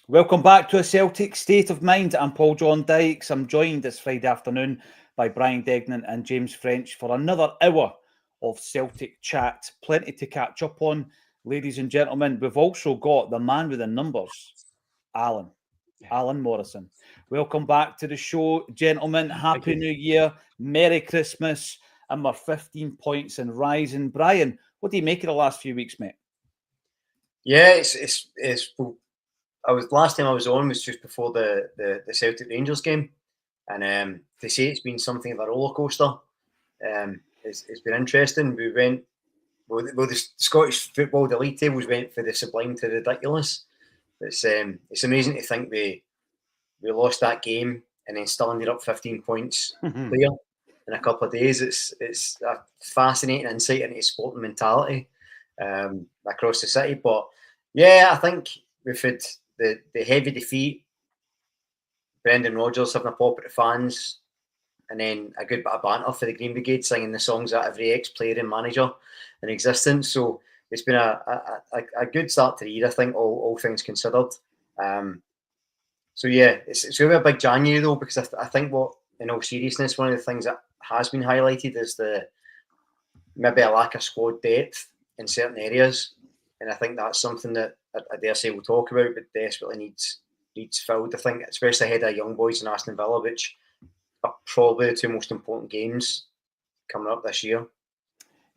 Welcome back to a Celtic State of Mind. I'm Paul John Dykes. I'm joined this Friday afternoon by Brian Degnan and James French for another hour of Celtic chat. Plenty to catch up on, ladies and gentlemen. We've also got the man with the numbers, Alan Morrison. Welcome back to the show, gentlemen. Happy New Year, Merry Christmas, and we're 15 points and rising. Brian, what do you make of the last few weeks, mate? Yeah, it's I was last time I was on was just before the Celtic Rangers game, and to say it's been something of a roller coaster. It's been interesting. We went the Scottish football, the league tables went for the sublime to ridiculous. It's amazing to think we lost that game and then still ended up 15 points clear in a couple of days. It's a fascinating insight into sporting mentality across the city. But yeah, I think we've had the heavy defeat, Brendan Rodgers having a pop at the fans, and then a good bit of banter for the Green Brigade, singing the songs that every ex-player and manager in existence. So it's been a good start to the year, I think, all things considered. So yeah, it's going to be a big January though, because I think what, in all seriousness, one of the things that has been highlighted is maybe a lack of squad depth in certain areas, and I think that's something that I dare say we'll talk about, but desperately needs filled. I think, especially ahead of Young Boys and Aston Villa, which are probably the two most important games coming up this year.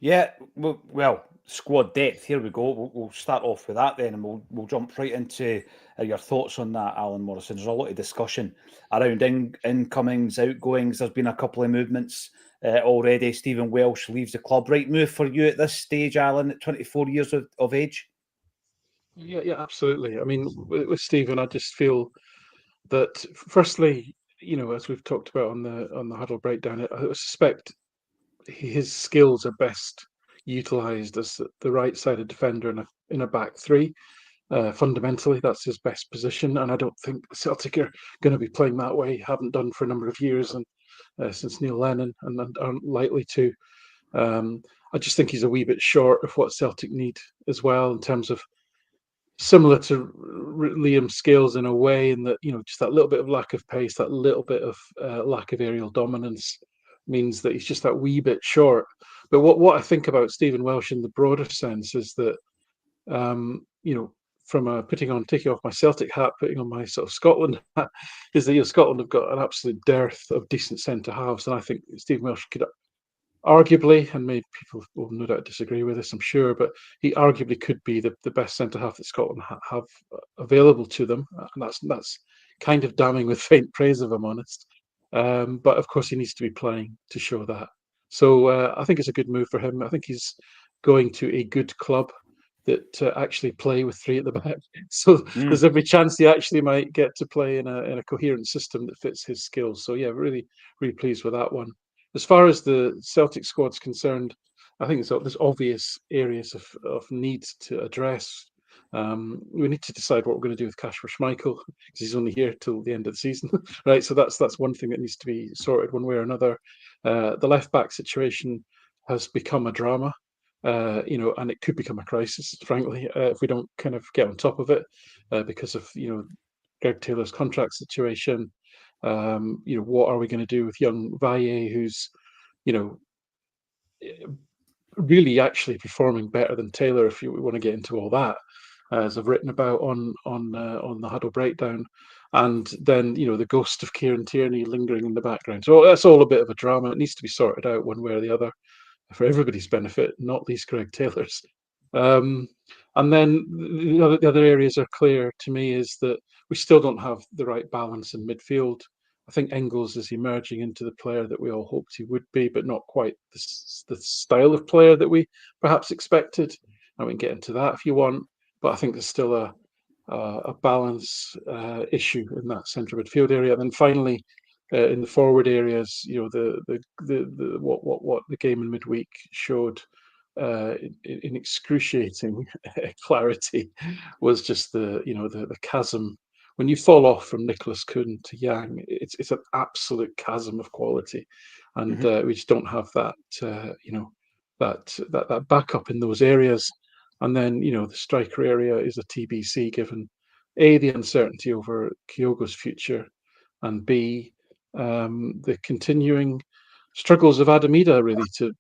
Yeah, well, squad depth. Here we go. We'll start off with that then, and we'll jump right into your thoughts on that, Alan Morrison. There's a lot of discussion around incomings, outgoings. There's been a couple of movements already. Stephen Welsh leaves the club. Right move for you at this stage, Alan, at 24 years of age? Yeah, absolutely. I mean, with Stephen, I just feel that firstly, as we've talked about on the huddle breakdown, I suspect his skills are best utilised as the right-sided defender in a back three. Fundamentally, that's his best position, and I don't think Celtic are going to be playing that way. Haven't done for a number of years, and since Neil Lennon, and aren't likely to. I just think he's a wee bit short of what Celtic need as well, in terms of similar to Liam Scales in a way, in that just that little bit of lack of pace, that little bit of lack of aerial dominance means that he's just that wee bit short. But what I think about Stephen Welsh in the broader sense is that from taking off my Celtic hat, putting on my sort of Scotland hat, is that Scotland have got an absolute dearth of decent centre halves, and I think Stephen Welsh could arguably, and maybe people will no doubt disagree with this, I'm sure, but he arguably could be the best centre half that Scotland have available to them, and that's kind of damning with faint praise, if I'm honest. But of course, he needs to be playing to show that. So I think it's a good move for him. I think he's going to a good club that actually play with three at the back. So there's every chance he actually might get to play in a coherent system that fits his skills. So yeah, really, really pleased with that one. As far as the Celtic squad's concerned, I think there's obvious areas of need to address. We need to decide what we're going to do with Kasper Schmeichel, because he's only here till the end of the season, right? So that's one thing that needs to be sorted one way or another. The left back situation has become a drama, and it could become a crisis, frankly, if we don't kind of get on top of it, because of Greg Taylor's contract situation. What are we going to do with young Valle, who's really actually performing better than Taylor, if you want to get into all that, as I've written about on the huddle breakdown. And then the ghost of Kieran Tierney lingering in the background. So that's all a bit of a drama. It needs to be sorted out one way or the other for everybody's benefit, not least Greg Taylor's. And then the other areas are clear to me, is that we still don't have the right balance in midfield. I think Engels is emerging into the player that we all hoped he would be, but not quite the style of player that we perhaps expected. And we can get into that if you want, but I think there's still a balance issue in that centre midfield area. And then finally, in the forward areas, what the game in midweek showed in excruciating clarity was just the chasm. When you fall off from Nicholas Kuhn to Yang, it's an absolute chasm of quality, and we just don't have that that backup in those areas. And then the striker area is a TBC, given A, the uncertainty over Kyogo's future, and B, the continuing struggles of Adamida really to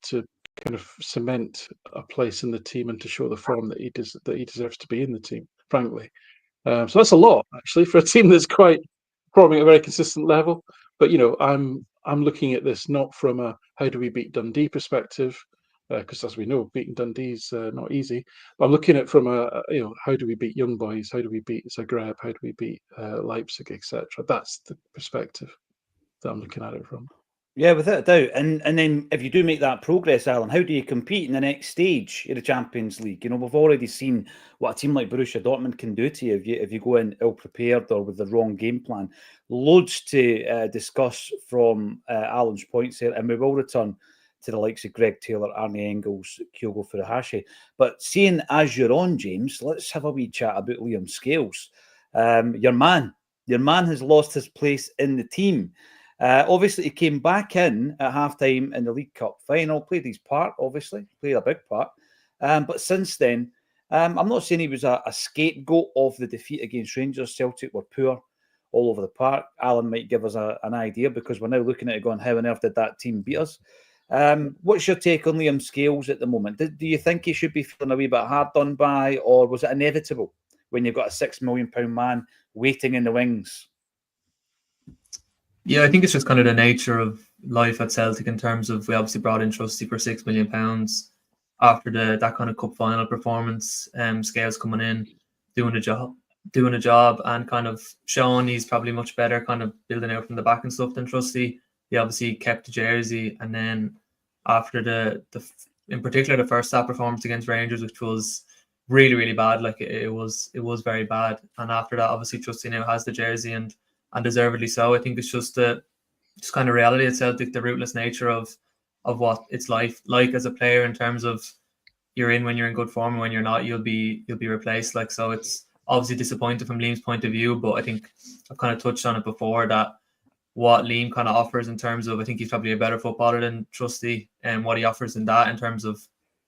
kind of cement a place in the team and to show the form that he deserves to be in the team, frankly. So that's a lot actually for a team that's quite performing at a very consistent level. But I'm looking at this not from a how do we beat Dundee perspective, because as we know, beating Dundee's not easy. But I'm looking at it from a how do we beat Young Boys, how do we beat Zagreb, how do we beat Leipzig, etc. That's the perspective that I'm looking at it from. Yeah, without a doubt. And then if you do make that progress, Alan, how do you compete in the next stage of the Champions League? We've already seen what a team like Borussia Dortmund can do to you if you go in ill-prepared or with the wrong game plan. Loads to discuss from Alan's points there, and we will return to the likes of Greg Taylor, Arne Engels, Kyogo Furuhashi. But seeing as you're on, James, let's have a wee chat about Liam Scales. Your man has lost his place in the team. Obviously, he came back in at halftime in the League Cup final, played his part, obviously, played a big part. But since then, I'm not saying he was a scapegoat of the defeat against Rangers. Celtic were poor all over the park. Alan might give us an idea because we're now looking at it going, how on earth did that team beat us? What's your take on Liam Scales at the moment? Do you think he should be feeling a wee bit hard done by, or was it inevitable when you've got a £6 million man waiting in the wings? Yeah, I think it's just kind of the nature of life at Celtic in terms of we obviously brought in Trusty for £6 million after that kind of cup final performance. Scales coming in, doing a job, and kind of showing he's probably much better, kind of building out from the back and stuff than Trusty. He obviously kept the jersey, and then after the in particular the first half performance against Rangers, which was really, really bad, like it was very bad. And after that, obviously Trusty now has the jersey and deservedly so. I think it's just kind of reality at Celtic, the rootless nature of what it's like as a player in terms of you're in when you're in good form, and when you're not, you'll be replaced. Like, so it's obviously disappointing from Liam's point of view, but I think I've kind of touched on it before that what Liam kind of offers in terms of, I think he's probably a better footballer than Trusty, and what he offers in that in terms of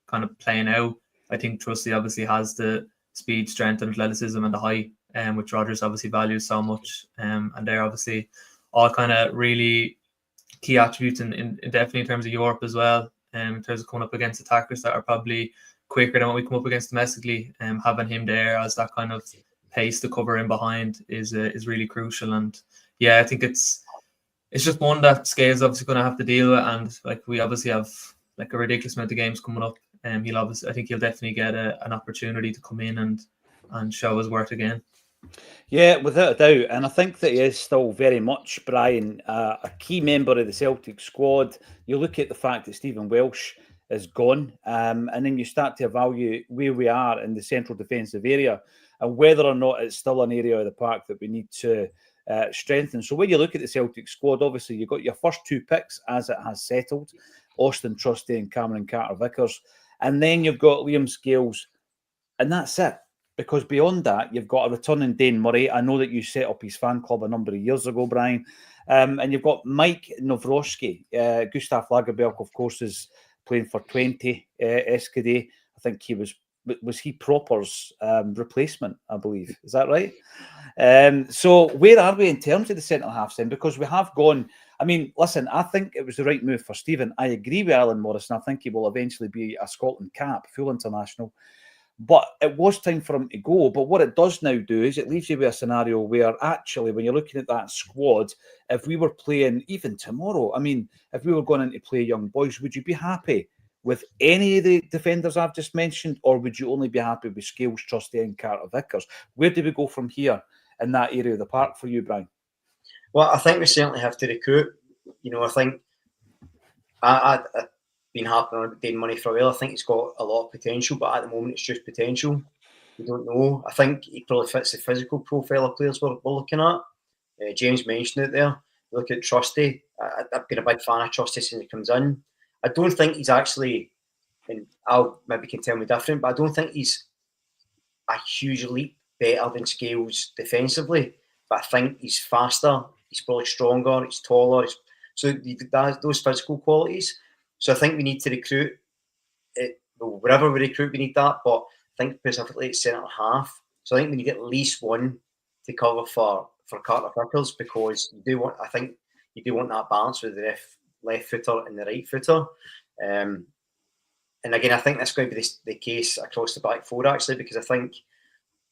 kind of playing out. I think Trusty obviously has the speed, strength, and athleticism and the height, which Rodgers obviously values so much. And they're obviously all kind of really key attributes in definitely in terms of Europe as well. In terms of coming up against attackers that are probably quicker than what we come up against domestically. Having him there as that kind of pace to cover in behind is really crucial. And yeah, I think it's just one that Scales obviously going to have to deal with, and like we obviously have like a ridiculous amount of games coming up. I think he'll definitely get an opportunity to come in and show his worth again. Yeah, without a doubt. And I think that he is still very much, Brian, a key member of the Celtic squad. You look at the fact that Stephen Welsh is gone, and then you start to evaluate where we are in the central defensive area and whether or not it's still an area of the park that we need to strengthen. So when you look at the Celtic squad, obviously you've got your first two picks as it has settled, Austin Trusty and Cameron Carter-Vickers. And then you've got Liam Scales, and that's it. Because beyond that, you've got a returning Dane Murray. I know that you set up his fan club a number of years ago, Brian. And you've got Mike Nawrocki. Gustav Lagerberg, of course, is playing for 20 Enschede. I think he was he Proper's replacement, I believe. Is that right? So where are we in terms of the centre-halves then? Because we have gone... I mean, listen, I think it was the right move for Stephen. I agree with Alan Morrison. I think he will eventually be a Scotland cap, full international. But it was time for him to go. But what it does now do is it leaves you with a scenario where actually, when you're looking at that squad, if we were playing even tomorrow, I mean, if we were going in to play Young Boys, would you be happy with any of the defenders I've just mentioned, or would you only be happy with Scales, Trusty and Carter-Vickers? Where do we go from here in that area of the park for you, Brian? Well, I think we certainly have to recruit. I think I've been harping on Dane Murray for a while. I think he's got a lot of potential, but at the moment it's just potential. We don't know. I think he probably fits the physical profile of players we're looking at. James mentioned it there. Look at Trusty. I've been a big fan of Trusty since he comes in. I don't think he's actually, and Al maybe can tell me different, but I don't think he's a huge leap better than Scales defensively. But I think he's faster. He's probably stronger. He's taller. So those physical qualities. So I think we need to recruit. Wherever we recruit, we need that. But I think specifically at centre half. So I think we need at least one to cover for Carter Vickers, because you do want that balance with the left footer and the right footer. And again, I think that's going to be the case across the back four, actually, because I think,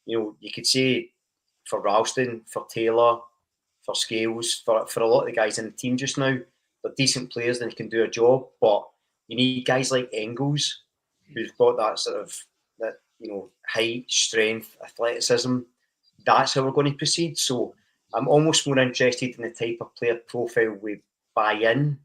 you could say for Ralston, for Taylor, for Scales, for a lot of the guys in the team just now, they're decent players and they can do a job, but you need guys like Engels, who's got that sort of height, strength, athleticism. That's how we're going to proceed. So I'm almost more interested in the type of player profile we buy in,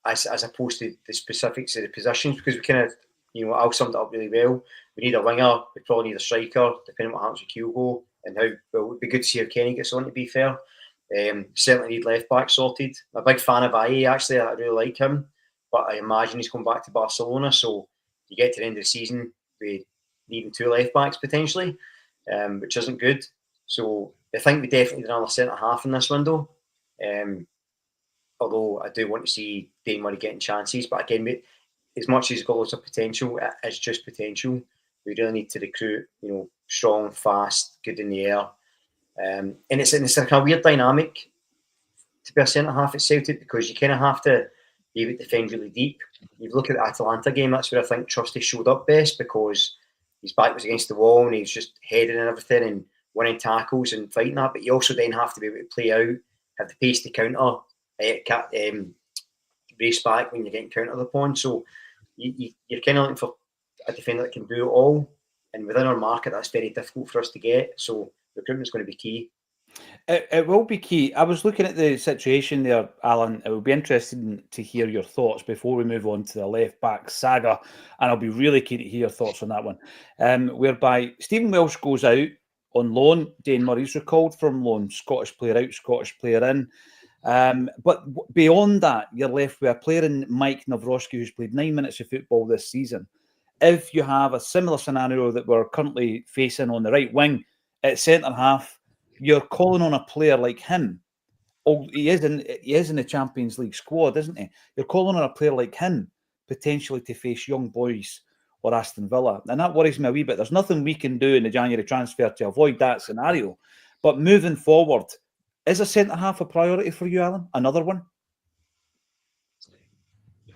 as opposed to the specifics of the positions, because we kind of, Al summed it up really well. We need a winger, we probably need a striker, depending on what happens with Kyogo, and it'd be good to see how Kenny gets on, to be fair. Certainly need left back sorted. I'm a big fan of Aye, actually. I really like him, but I imagine he's going back to Barcelona, so you get to the end of the season with needing 2 left backs potentially, which isn't good. So I think we definitely need another centre half in this window. Although I do want to see Dane Murray getting chances, but again, as much as he's got lots of potential, it is just potential. We really need to recruit, strong, fast, good in the air. And it's like a weird dynamic to be a centre half at Celtic, because you kind of have to be able to defend really deep. You look at the Atalanta game, that's where I think Trusty showed up best, because his back was against the wall and he was just heading and everything and winning tackles and fighting that. But you also then have to be able to play out, have the pace to counter, race back when you're getting countered upon. So you're kind of looking for a defender that can do it all. And within our market, that's very difficult for us to get. So recruitment's going to be key. It will be key. I was looking at the situation there, Alan. It would be interesting to hear your thoughts before we move on to the left back saga, and I'll be really keen to hear your thoughts on that one. Whereby Stephen Welsh goes out on loan, Dane Murray's recalled from loan, Scottish player out, Scottish player in. But beyond that, you're left with a player in Mike Nawrocki who's played 9 minutes of football this season. If you have a similar scenario that we're currently facing on the right wing at centre half, you're calling on a player like him. Oh, he is in the Champions League squad, isn't he? You're calling on a player like him potentially to face Young Boys or Aston Villa, and that worries me a wee bit. There's nothing we can do in the January transfer to avoid that scenario. But moving forward, is a centre half a priority for you, Alan? Another one?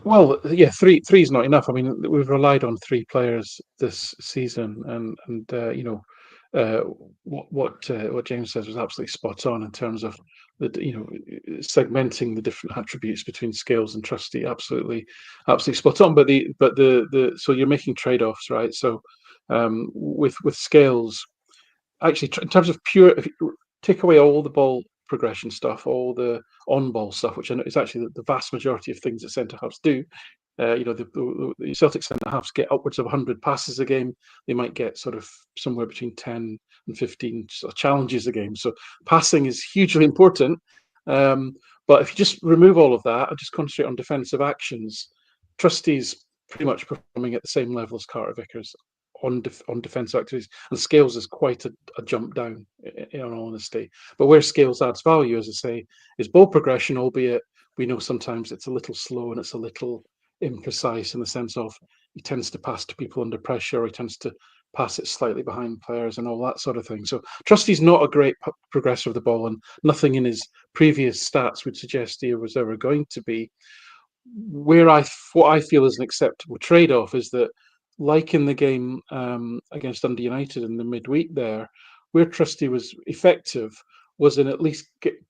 Well, yeah, three is not enough. I mean, we've relied on 3 players this season, and what James says was absolutely spot on in terms of segmenting the different attributes between Scales and Trusty. Absolutely spot on. But so you're making trade-offs, right? So with Scales, actually, in terms of pure, if you take away all the ball progression stuff, all the on-ball stuff, which I know is actually the vast majority of things that centre halves do. The Celtic centre halves get upwards of 100 passes a game. They might get sort of somewhere between 10 and 15 sort of challenges a game. So passing is hugely important. But if you just remove all of that and just concentrate on defensive actions, Trusty's pretty much performing at the same level as Carter Vickers on defensive activities, and Scales is quite a jump down, in all honesty. But where Scales adds value, as I say, is ball progression, albeit we know sometimes it's a little slow and it's a little imprecise in the sense of he tends to pass to people under pressure, or he tends to pass it slightly behind players and all that sort of thing. So Trusty's not a great progressor of the ball, and nothing in his previous stats would suggest he was ever going to be. What I feel is an acceptable trade-off is that, like in the game against Dundee United in the midweek there, where Trusty was effective was in at least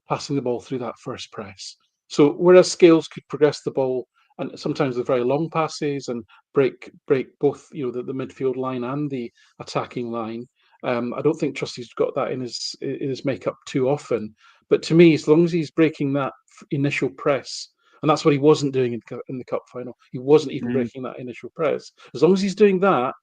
passing the ball through that first press. So whereas Scales could progress the ball and sometimes with very long passes and break both the midfield line and the attacking line, I don't think Trusty's got that in his makeup too often. But to me, as long as he's breaking that initial press, and that's what he wasn't doing in the cup final. He wasn't even breaking that initial press. As long as he's doing that,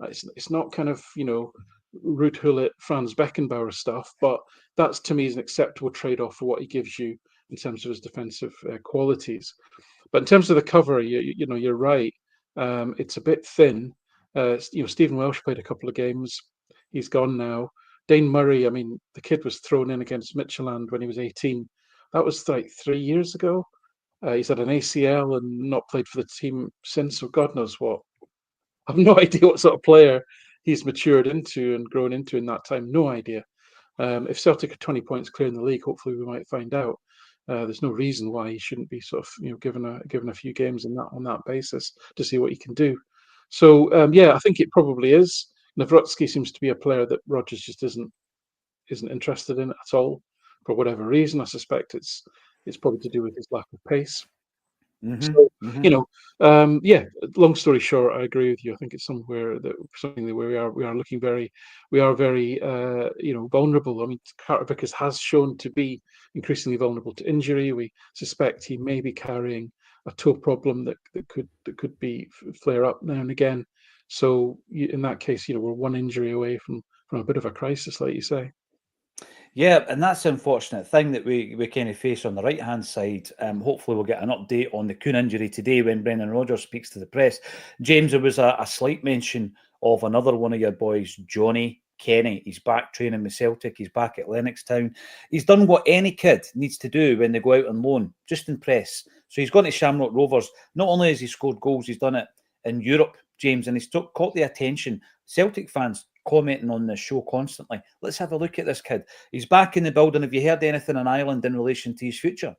it's not kind of Ruud Gullit, Franz Beckenbauer stuff. But that's, to me, is an acceptable trade-off for what he gives you in terms of his defensive qualities. But in terms of the cover, you're right. It's a bit thin. Stephen Welsh played a couple of games. He's gone now. Dane Murray, I mean, the kid was thrown in against Midtjylland when he was 18. That was like 3 years ago. He's had an ACL and not played for the team since, so God knows what. I have no idea what sort of player he's matured into and grown into in that time. No idea. If Celtic are 20 points clear in the league, hopefully we might find out. There's no reason why he shouldn't be sort of given a few games on that basis to see what he can do. So I think it probably is. Nawrocki seems to be a player that Rodgers just isn't interested in at all for whatever reason. I suspect it's probably to do with his lack of pace. So long story short, I agree with you. I think it's something that we are looking very vulnerable. I mean, Carter Vickers has shown to be increasingly vulnerable to injury. We suspect he may be carrying a toe problem that could be flare up now and again. So in that case, we're one injury away from a bit of a crisis, like you say. Yeah, and that's the unfortunate thing that we kind of face on the right-hand side. Hopefully we'll get an update on the Kuhn injury today when Brendan Rodgers speaks to the press. James, there was a slight mention of another one of your boys, Johnny Kenny. He's back training with Celtic. He's back at Lennoxtown. He's done what any kid needs to do when they go out on loan, just impress. So he's gone to Shamrock Rovers. Not only has he scored goals, he's done it in Europe, James, and he's caught the attention. Celtic fans commenting on this show constantly. Let's have a look at this kid. He's back in the building. Have you heard anything in Ireland in relation to his future?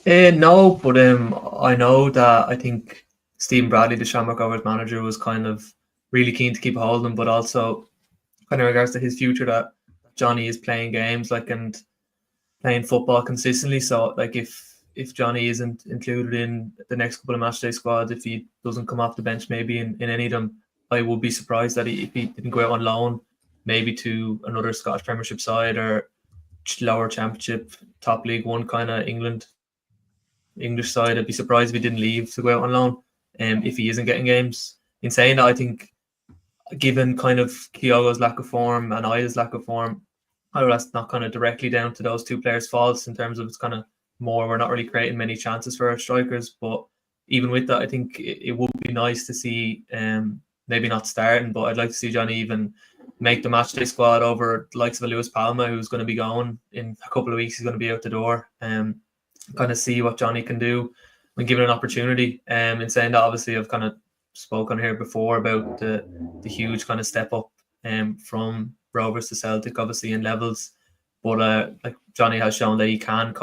No, but I know that I think Stephen Bradley, the Shamrock Rovers manager, was kind of really keen to keep a hold of him, but also kind of regards to his future, that Johnny is playing games and playing football consistently. So if Johnny isn't included in the next couple of matchday squads, if he doesn't come off the bench maybe in any of them, I would be surprised that if he didn't go out on loan, maybe to another Scottish Premiership side or lower Championship, top League One kind of English side. I'd be surprised if he didn't leave to go out on loan if he isn't getting games. In saying that, I think given kind of Kyogo's lack of form and Ida's lack of form, I know that's not kind of directly down to those two players' faults in terms of it's kind of more, we're not really creating many chances for our strikers. But even with that, I think it would be nice to see maybe not starting, but I'd like to see Johnny even make the matchday squad over the likes of Lewis Palma, who's going to be going in a couple of weeks. He's going to be out the door. Kind of see what Johnny can do when given an opportunity. In saying that, obviously, I've kind of spoken here before about the huge kind of step up from Rovers to Celtic, obviously in levels. But like Johnny has shown that he can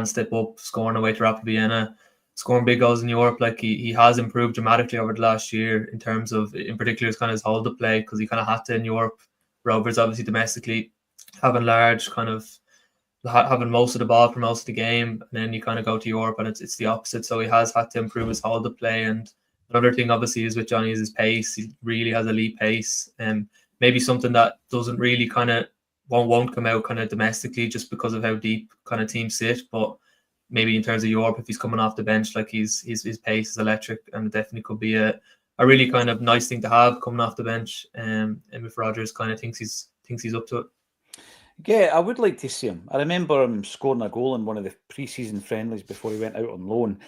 step up, scoring away to Rapid Vienna, scoring big goals in Europe. Like he has improved dramatically over the last year in terms of, in particular, his kind of his hold up play, because he kind of had to in Europe. Rovers obviously domestically having most of the ball for most of the game, and then you kind of go to Europe and it's the opposite. So he has had to improve his hold up play. And another thing obviously is with Johnny is his pace. He really has elite pace, and maybe something that doesn't really kind of won't come out kind of domestically just because of how deep kind of teams sit. But maybe in terms of Europe, if he's coming off the bench, like his pace is electric, and it definitely could be a really kind of nice thing to have coming off the bench. And if Rodgers kind of thinks he's up to it. Yeah, I would like to see him. I remember him scoring a goal in one of the pre-season friendlies before he went out on loan.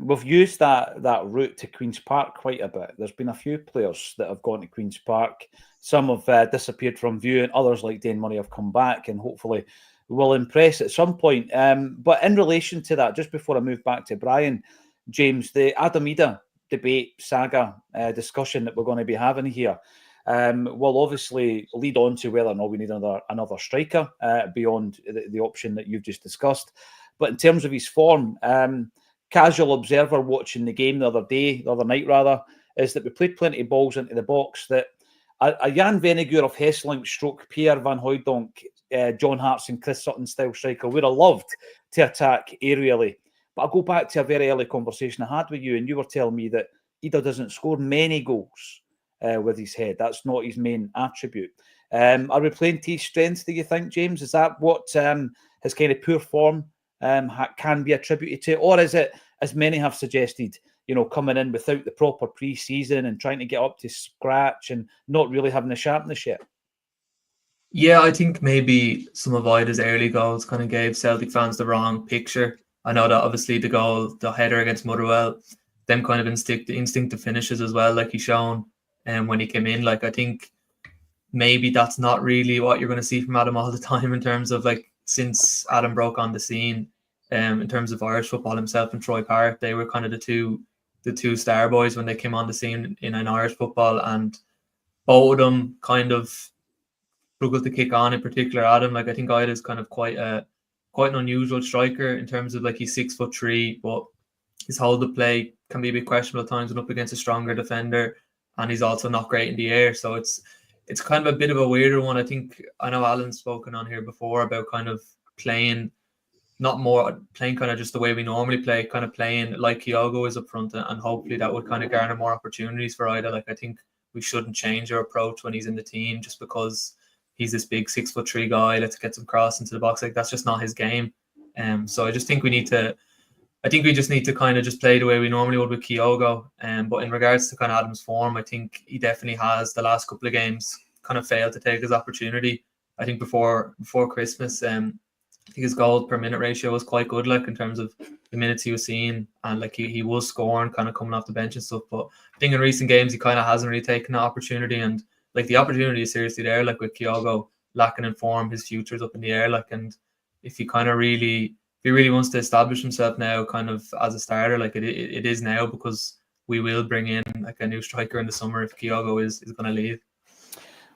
We've used that route to Queen's Park quite a bit. There's been a few players that have gone to Queen's Park. Some have disappeared from view, and others, like Dane Murray, have come back and hopefully will impress at some point. But in relation to that, just before I move back to Brian, James, the Adam Ida debate, saga, discussion that we're going to be having here will obviously lead on to whether or not we need another striker beyond the option that you've just discussed. But in terms of his form, casual observer watching the game the other night rather, is that we played plenty of balls into the box that a Jan Vennegoor of Hesselink stroke Pierre Van Hooijdonk, John Hartson and Chris Sutton style striker would have loved to attack aerially. But I'll go back to a very early conversation I had with you, and you were telling me that Ida doesn't score many goals with his head. That's not his main attribute. Are we playing to his strengths, do you think, James? Is that what his kind of poor form can be attributed to? Or is it, as many have suggested, coming in without the proper pre-season and trying to get up to scratch and not really having the sharpness yet? Yeah, I think maybe some of Ida's early goals kind of gave Celtic fans the wrong picture. I know that obviously the header against Motherwell, them kind of instinctive finishes as well, like he's shown when he came in. Like, I think maybe that's not really what you're going to see from Adam all the time in terms of, like, since Adam broke on the scene, in terms of Irish football, himself and Troy Parrott, they were kind of the two star boys when they came on the scene in Irish football, and both of them kind of struggled to kick on, in particular Adam. Like I think Ida's kind of quite an unusual striker in terms of like he's 6'3", but his hold of play can be a bit questionable at times when up against a stronger defender, and he's also not great in the air. So it's kind of a bit of a weirder one. I know Alan's spoken on here before about kind of playing kind of just the way we normally play, kind of playing like Kyogo is up front, and hopefully that would kind of garner more opportunities for Ida. Like I think we shouldn't change our approach when he's in the team just because he's this big 6'3" guy. Let's get some cross into the box. Like that's just not his game. So I just think we just need to kind of just play the way we normally would with Kyogo. But in regards to kind of Adam's form, I think he definitely has the last couple of games kind of failed to take his opportunity. I think before Christmas, I think his goal per minute ratio was quite good, like in terms of the minutes he was seeing, and like he was scoring kind of coming off the bench and stuff. But I think in recent games he kind of hasn't really taken that opportunity, and like the opportunity is seriously there. Like with Kyogo lacking in form, his future's up in the air. Like, and if he really wants to establish himself now, kind of as a starter, like it is now, because we will bring in like a new striker in the summer if Kyogo is going to leave.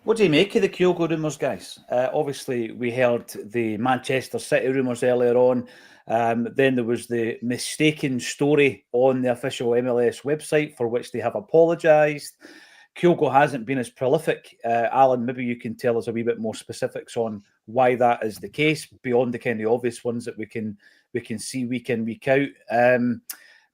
What do you make of the Kyogo rumours, guys? Obviously, we heard the Manchester City rumours earlier on. Then there was the mistaken story on the official MLS website, for which they have apologised. Kyogo hasn't been as prolific. Alan, maybe you can tell us a wee bit more specifics on why that is the case, beyond the kind of obvious ones that we can see week in, week out.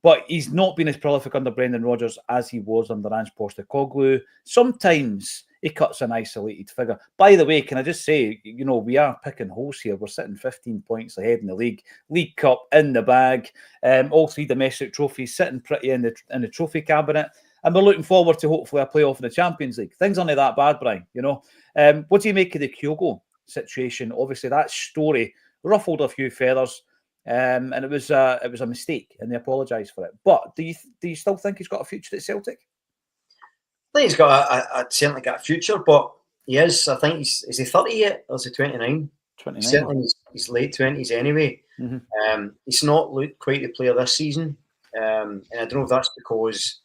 But he's not been as prolific under Brendan Rodgers as he was under Ange Postecoglou. Sometimes he cuts an isolated figure. By the way, can I just say, we are picking holes here. We're sitting 15 points ahead in the league. League Cup in the bag. All 3 domestic trophies sitting pretty in the trophy cabinet. And we're looking forward to hopefully a playoff in the Champions League. Things aren't that bad, Brian, What do you make of the Kyogo situation? Obviously, that story ruffled a few feathers. And it was a mistake, and they apologised for it. But do you still think he's got a future at Celtic? I think he's got certainly got a future, but he is. I think is he 30 yet, or is he 29? 29. Certainly, he's late 20s anyway. Mm-hmm. He's not looked quite the player this season, and I don't know if that's because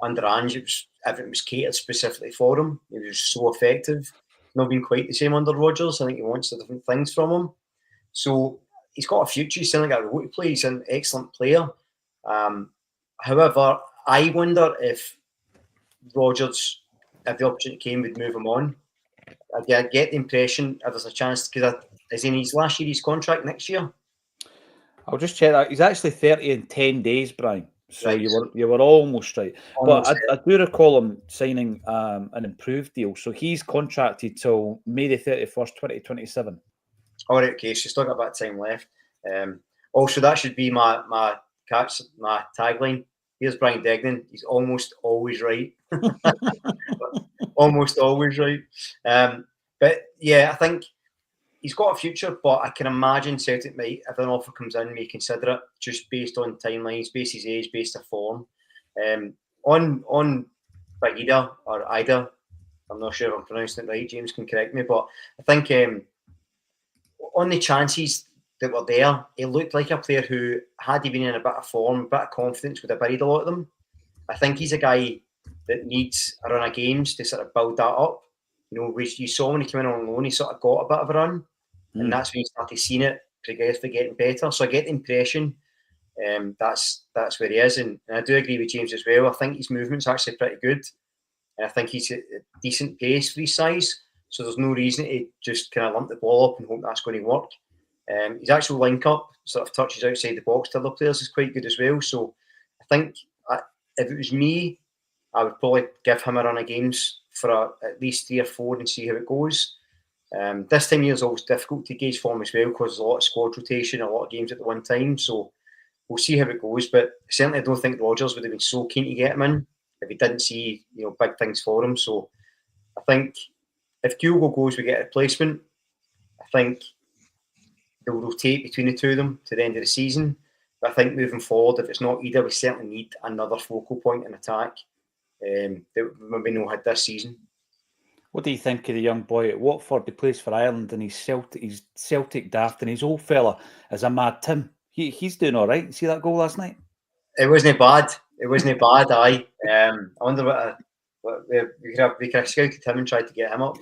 under Ange everything was catered specifically for him. He was so effective. Not been quite the same under Rodgers. I think he wants the different things from him. So he's got a future. He's certainly got a role to play. He's an excellent player. However, I wonder if Rodgers, if the opportunity came, would move him on. I get the impression if there's a chance, because is in his last year his contract next year. I'll just check that. He's actually 30 in 10 days, Brian. So right. you were almost right. But I do recall him signing an improved deal. So he's contracted till May the 31st, 2027. All right, okay, so still got a bit of time left. Also, that should be my tagline. Here's Brian Degnan. He's almost always right. Almost always right. But yeah, I think he's got a future, but I can imagine Celtic might, if an offer comes in, may consider it just based on timelines, based his age, based on form. On Ida or Ida, I'm not sure if I'm pronouncing it right. James can correct me, but I think on the chances that were there, he looked like a player who, had he been in a bit of form, a bit of confidence, would have buried a lot of them. I think he's a guy that needs a run of games to sort of build that up. You saw when he came in on loan, he sort of got a bit of a run, and that's when you started seeing it progressively getting better. So I get the impression that's where he is, and I do agree with James as well. I think his movement's actually pretty good, and I think he's a decent pace for his size. So there's no reason to just kind of lump the ball up and hope that's going to work. His actual link-up, sort of touches outside the box to other players, is quite good as well. So I think if it was me, I would probably give him a run of games for at least 3 or 4 and see how it goes. This time of year is always difficult to gauge form as well, because there's a lot of squad rotation, a lot of games at the one time. So we'll see how it goes. But certainly I don't think Rodgers would have been so keen to get him in if he didn't see big things for him. So I think if Kyogo goes, we get a replacement. I think they'll rotate between the two of them to the end of the season. But I think moving forward, if it's not either, we certainly need another focal point in attack that we maybe not had this season. What do you think of the young boy at Watford? He plays for Ireland, and he's Celtic daft, and his old fella is a mad Tim. He's doing all right. See that goal last night? It wasn't bad. Aye. I wonder what we could have scouted him and tried to get him up.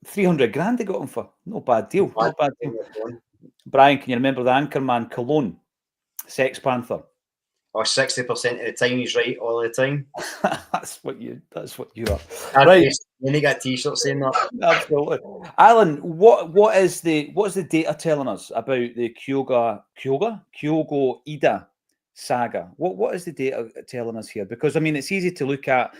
300 grand they got him for. No bad deal. Bad Not bad deal. deal. Brian, can you remember the anchorman Cologne? Sex Panther. Or 60% of the time he's right all the time. That's what you are. Right. Then he got t-shirts saying that. Absolutely. Alan, what's the data telling us about the Kyogo Ida saga? What is the data telling us here? Because I mean, it's easy to look at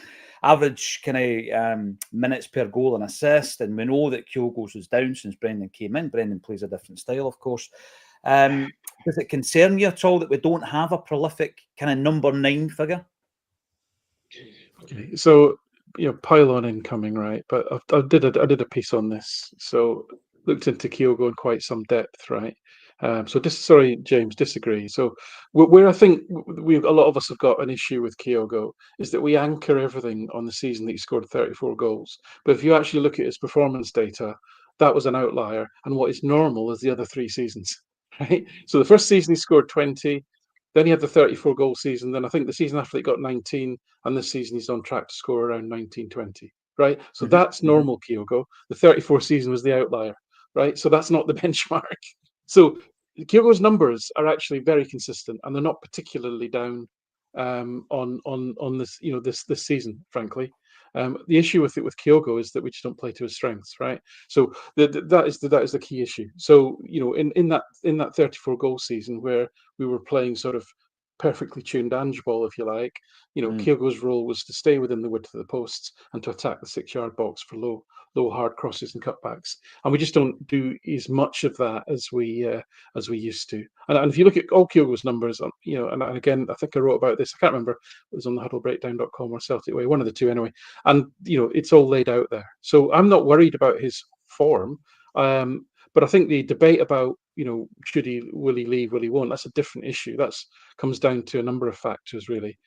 average kind of minutes per goal and assist, and we know that Kyogo's was down since Brendan came in. Brendan plays a different style, of course. Does it concern you at all that we don't have a prolific kind of number 9 figure? Okay, so pile on incoming, right? But I did a piece on this, so looked into Kyogo in quite some depth, right? Sorry, James, disagree. So where I think a lot of us have got an issue with Kyogo is that we anchor everything on the season that he scored 34 goals. But if you actually look at his performance data, that was an outlier, and what is normal is the other 3 seasons, right? So the first season he scored 20, then he had the 34 goal season. Then I think the season after he got 19, and this season he's on track to score around 19, 20, right? So that's normal Kyogo. The 34 season was the outlier, right? So that's not the benchmark. So Kyogo's numbers are actually very consistent, and they're not particularly down on this this season, frankly. The issue with Kyogo is that we just don't play to his strengths, right? So that is the key issue. So in that 34 goal season where we were playing sort of perfectly tuned Ange ball, if you like, Kyogo's role was to stay within the width of the posts and to attack the 6-yard box for low hard crosses and cutbacks, and we just don't do as much of that as we used to. And if you look at all Kyogo's numbers, and again, I think I wrote about this. I can't remember. It was on the huddlebreakdown.com or Celtic Way, one of the two anyway. And it's all laid out there. So I'm not worried about his form. But I think the debate about will he leave, will he won't, that's a different issue. That comes down to a number of factors, really.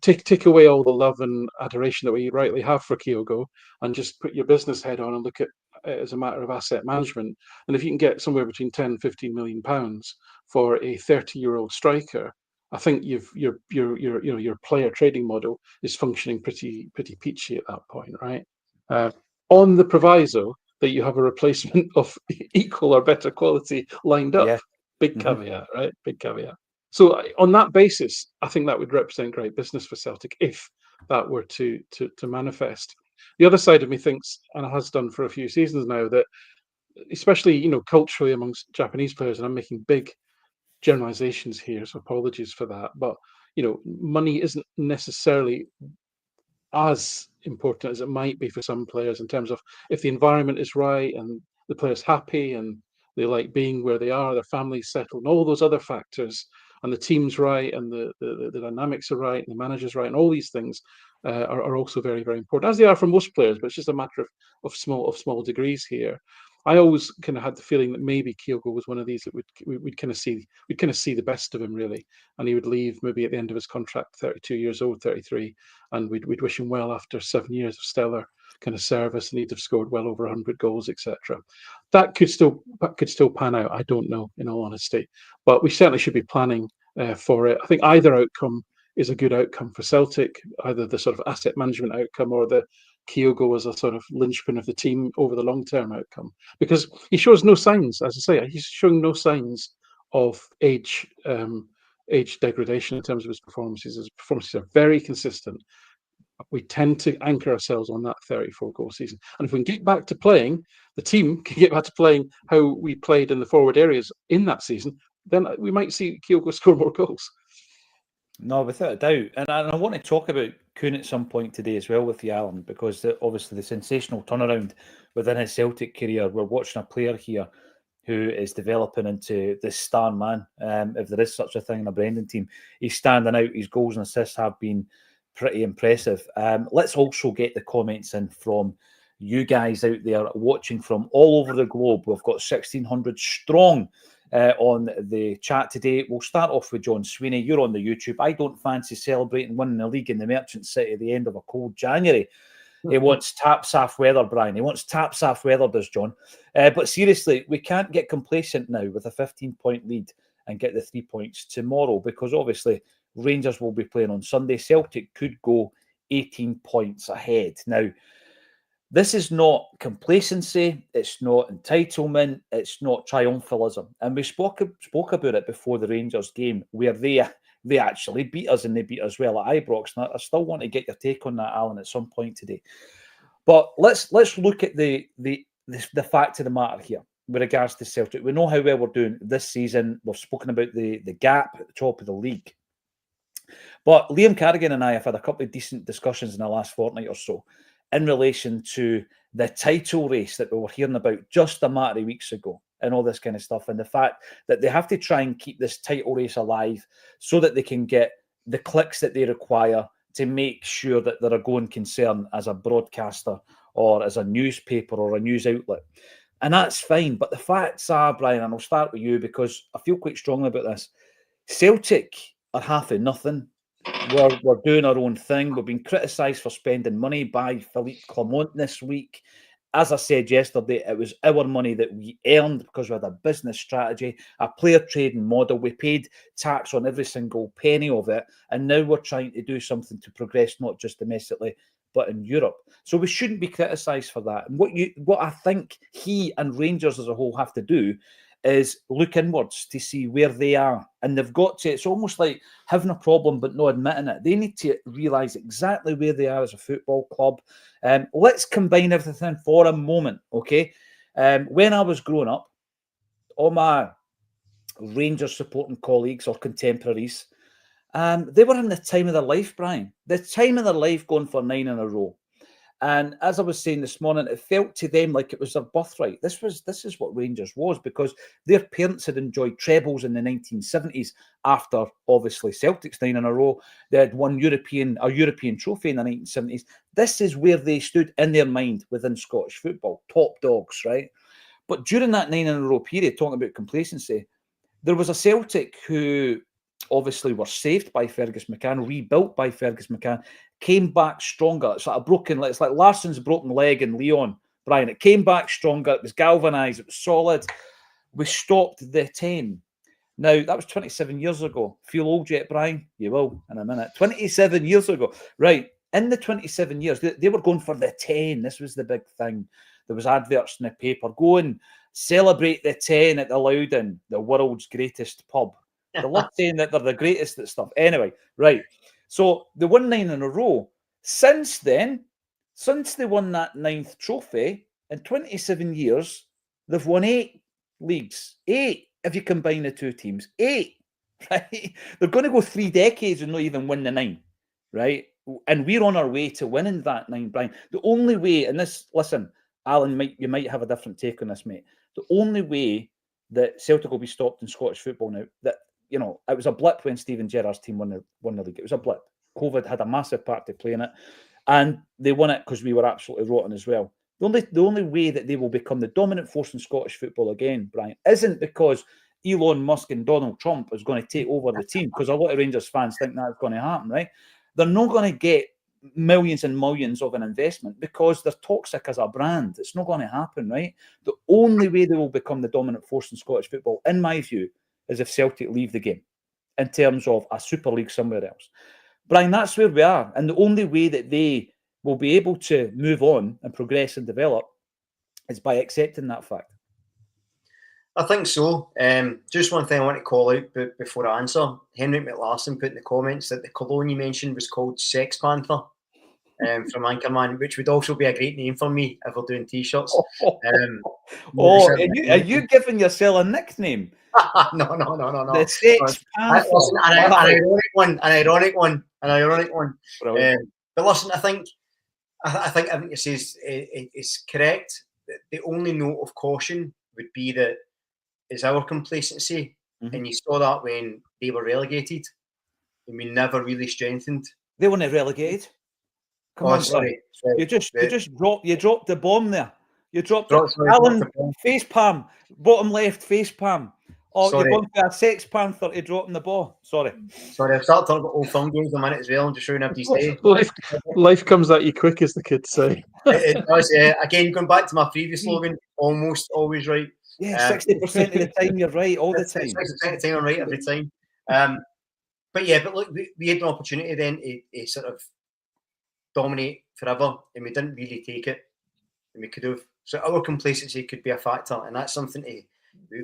Take away all the love and adoration that we rightly have for Kyogo, and just put your business head on and look at it as a matter of asset management. And if you can get somewhere between 10 and 15 million pounds for a 30-year-old striker, I think your player trading model is functioning pretty peachy at that point, right? On the proviso that you have a replacement of equal or better quality lined up. Yeah. Big caveat, right? Big caveat. So on that basis, I think that would represent great business for Celtic if that were to manifest. The other side of me thinks, and it has done for a few seasons now, that especially culturally amongst Japanese players, and I'm making big generalizations here, so apologies for that, but money isn't necessarily as important as it might be for some players in terms of if the environment is right and the player's happy and they like being where they are, their family's settled, and all those other factors, and the team's right, and the dynamics are right, and the manager's right, and all these things are also very, very important, as they are for most players. But it's just a matter of small degrees here. I always kind of had the feeling that maybe Kyogo was one of these that we'd kind of see the best of him, really, and he would leave maybe at the end of his contract, 32 years old, 33, and we'd wish him well after 7 years of stellar kind of service, and he'd have scored well over 100 goals, etc. That could still pan out. I don't know, in all honesty, but we certainly should be planning for it. I think either outcome is a good outcome for Celtic, either the sort of asset management outcome or the Kyogo as a sort of linchpin of the team over the long-term outcome, because he shows no signs, as I say, he's showing no signs of age degradation in terms of his performances. His performances are very consistent. We tend to anchor ourselves on that 34 goal season, and if we can get back to playing, the team can get back to playing how we played in the forward areas in that season, then we might see Kyogo score more goals. No, without a doubt. And I want to talk about Kuhn at some point today as well with you, Alan, because obviously the sensational turnaround within his Celtic career. We're watching a player here who is developing into this star man, if there is such a thing in a Brendan team. He's standing out. His goals and assists have been pretty impressive. Let's also get the comments in from you guys out there watching from all over the globe. We've got 1,600 strong on the chat today. We'll start off with John Sweeney. You're on the YouTube. I don't fancy celebrating winning the league in the Merchant City at the end of a cold January. He wants tap-saff weather, Brian. He wants tap-saff weather, does John. But seriously, we can't get complacent now with a 15-point lead and get the 3 points tomorrow, because obviously Rangers will be playing on Sunday. Celtic could go 18 points ahead. Now, This is not complacency, it's not entitlement, it's not triumphalism. And we spoke about it before the Rangers game, where they actually beat us, and they beat us well at Ibrox. And I still want to get your take on that, Alan, at some point today. But let's look at the fact of the matter here with regards to Celtic. We know how well we're doing this season. We've spoken about the gap at the top of the league. But Liam Carrigan and I have had a couple of decent discussions in the last fortnight or so in relation to the title race that we were hearing about just a matter of weeks ago and all this kind of stuff, and the fact that they have to try and keep this title race alive so that they can get the clicks that they require to make sure that they're a going concern as a broadcaster or as a newspaper or a news outlet. And that's fine. But the facts are, Brian, and I'll start with you because I feel quite strongly about this. Celtic are half of nothing. We're doing our own thing. We've been criticised for spending money by Philippe Clement this week. As I said yesterday, it was our money that we earned because we had a business strategy, a player trading model. We paid tax on every single penny of it. And now we're trying to do something to progress, not just domestically, but in Europe. So we shouldn't be criticised for that. And what I think he and Rangers as a whole have to do is look inwards to see where they are. And they've got to, it's almost like having a problem but not admitting it. They need to realise exactly where they are as a football club. Let's combine everything for a moment, okay? When I was growing up, all my Rangers supporting colleagues or contemporaries, they were in the time of their life, Brian. The time of their life going for 9 in a row. And as I was saying this morning, it felt to them like it was their birthright. This is what Rangers was, because their parents had enjoyed trebles in the 1970s after, obviously, Celtic's 9 in a row. They had won a European trophy in the 1970s. This is where they stood in their mind within Scottish football. Top dogs, right? But during that 9 in a row period, talking about complacency, there was a Celtic who obviously were saved by Fergus McCann, rebuilt by Fergus McCann, came back stronger. It's like Larsson's broken leg in Lyon, Brian. It came back stronger. It was galvanised. It was solid. We stopped the 10. Now, that was 27 years ago. Feel old yet, Brian? You will in a minute. 27 years ago. Right. In the 27 years, they were going for the 10. This was the big thing. There was adverts in the paper. Go and celebrate the 10 at the Loudon, the world's greatest pub. They love saying that they're the greatest at stuff. Anyway, right. So they won 9 in a row. Since then, since they won that 9th trophy, in 27 years, they've won 8 leagues. 8, if you combine the two teams. 8, right? They're going to go 3 decades and not even win the 9, right? And we're on our way to winning that 9, Brian. The only way, and this, listen, Alan, you might have a different take on this, mate. The only way that Celtic will be stopped in Scottish football now, that, you know, it was a blip when Steven Gerrard's team won the league. It was a blip. COVID had a massive part to play in it, and they won it because we were absolutely rotten as well. The only way that they will become the dominant force in Scottish football again, Brian, isn't because Elon Musk and Donald Trump is going to take over the team, because a lot of Rangers fans think that's going to happen, right? They're not going to get millions and millions of an investment because they're toxic as a brand. It's not going to happen, right? The only way they will become the dominant force in Scottish football, in my view, is if Celtic leave the game in terms of a Super League somewhere else. Brian, that's where we are. And the only way that they will be able to move on and progress and develop is by accepting that fact. I think so. Just one thing I want to call out before I answer. Henrik McLarsson put in the comments that the cologne you mentioned was called Sex Panther from Anchorman, which would also be a great name for me if we're doing T-shirts. Are you giving yourself a nickname? No. The Sex Panther. An ironic one. But listen, I think everything you say is correct. The only note of caution would be that is our complacency, and you saw that when they were relegated, and we never really strengthened. They weren't relegated. Come on, sorry. You dropped the bomb there. You dropped it. Alan, face palm, bottom left, face palm. Oh, you're going for a Sex Panther to dropping the ball. Sorry, I've started talking about old film games a minute as well. I'm just showing everybody's day. Life comes at you quick, as the kids say. It does, yeah. Again, going back to my previous slogan, almost always right. Yeah, 60% of the time you're right, all the time. 60% of the time I'm right every time. But look, we had an opportunity then to sort of dominate forever, and we didn't really take it. and we could have. So our complacency could be a factor, and that's something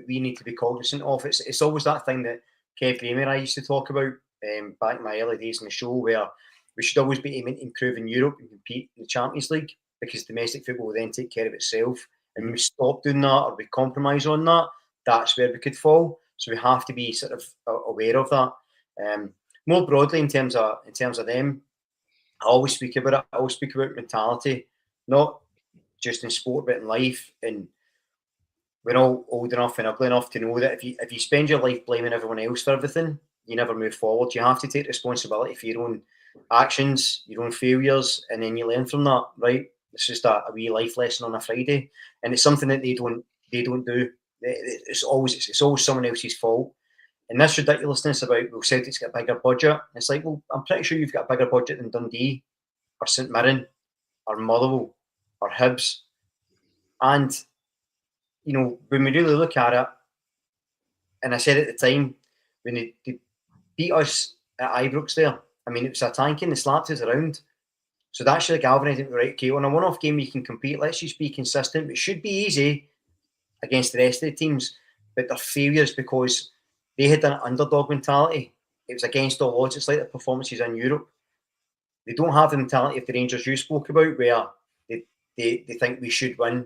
we need to be cognizant of. It's always that thing that Kev Graham and I used to talk about back in my early days in the show, where we should always be aiming to improve in Europe and compete in the Champions League, because domestic football will then take care of itself. And when we stop doing that, or we compromise on that, that's where we could fall. So we have to be sort of aware of that. More broadly, in terms of them, I always speak about it. I always speak about mentality, not just in sport, but in life. And we're all old enough and ugly enough to know that if you spend your life blaming everyone else for everything, you never move forward. You have to take responsibility for your own actions, your own failures, and then you learn from that. Right? It's just a wee life lesson on a Friday, and it's something that they don't do. It's always someone else's fault. And this ridiculousness about, well, Celtic's got a bigger budget. It's like, well, I'm pretty sure you've got a bigger budget than Dundee or St Mirren or Motherwell or Hibs. And, you know, when we really look at it, and I said at the time, when they beat us at Ibrox there, I mean, it was a tanking, they slapped us around. So that's really galvanising. Right, okay, on a one-off game, you can compete. Let's just be consistent. It should be easy against the rest of the teams, but they're failures because they had an underdog mentality. It was against all odds. It's like the performances in Europe. They don't have the mentality of the Rangers you spoke about, where they think we should win,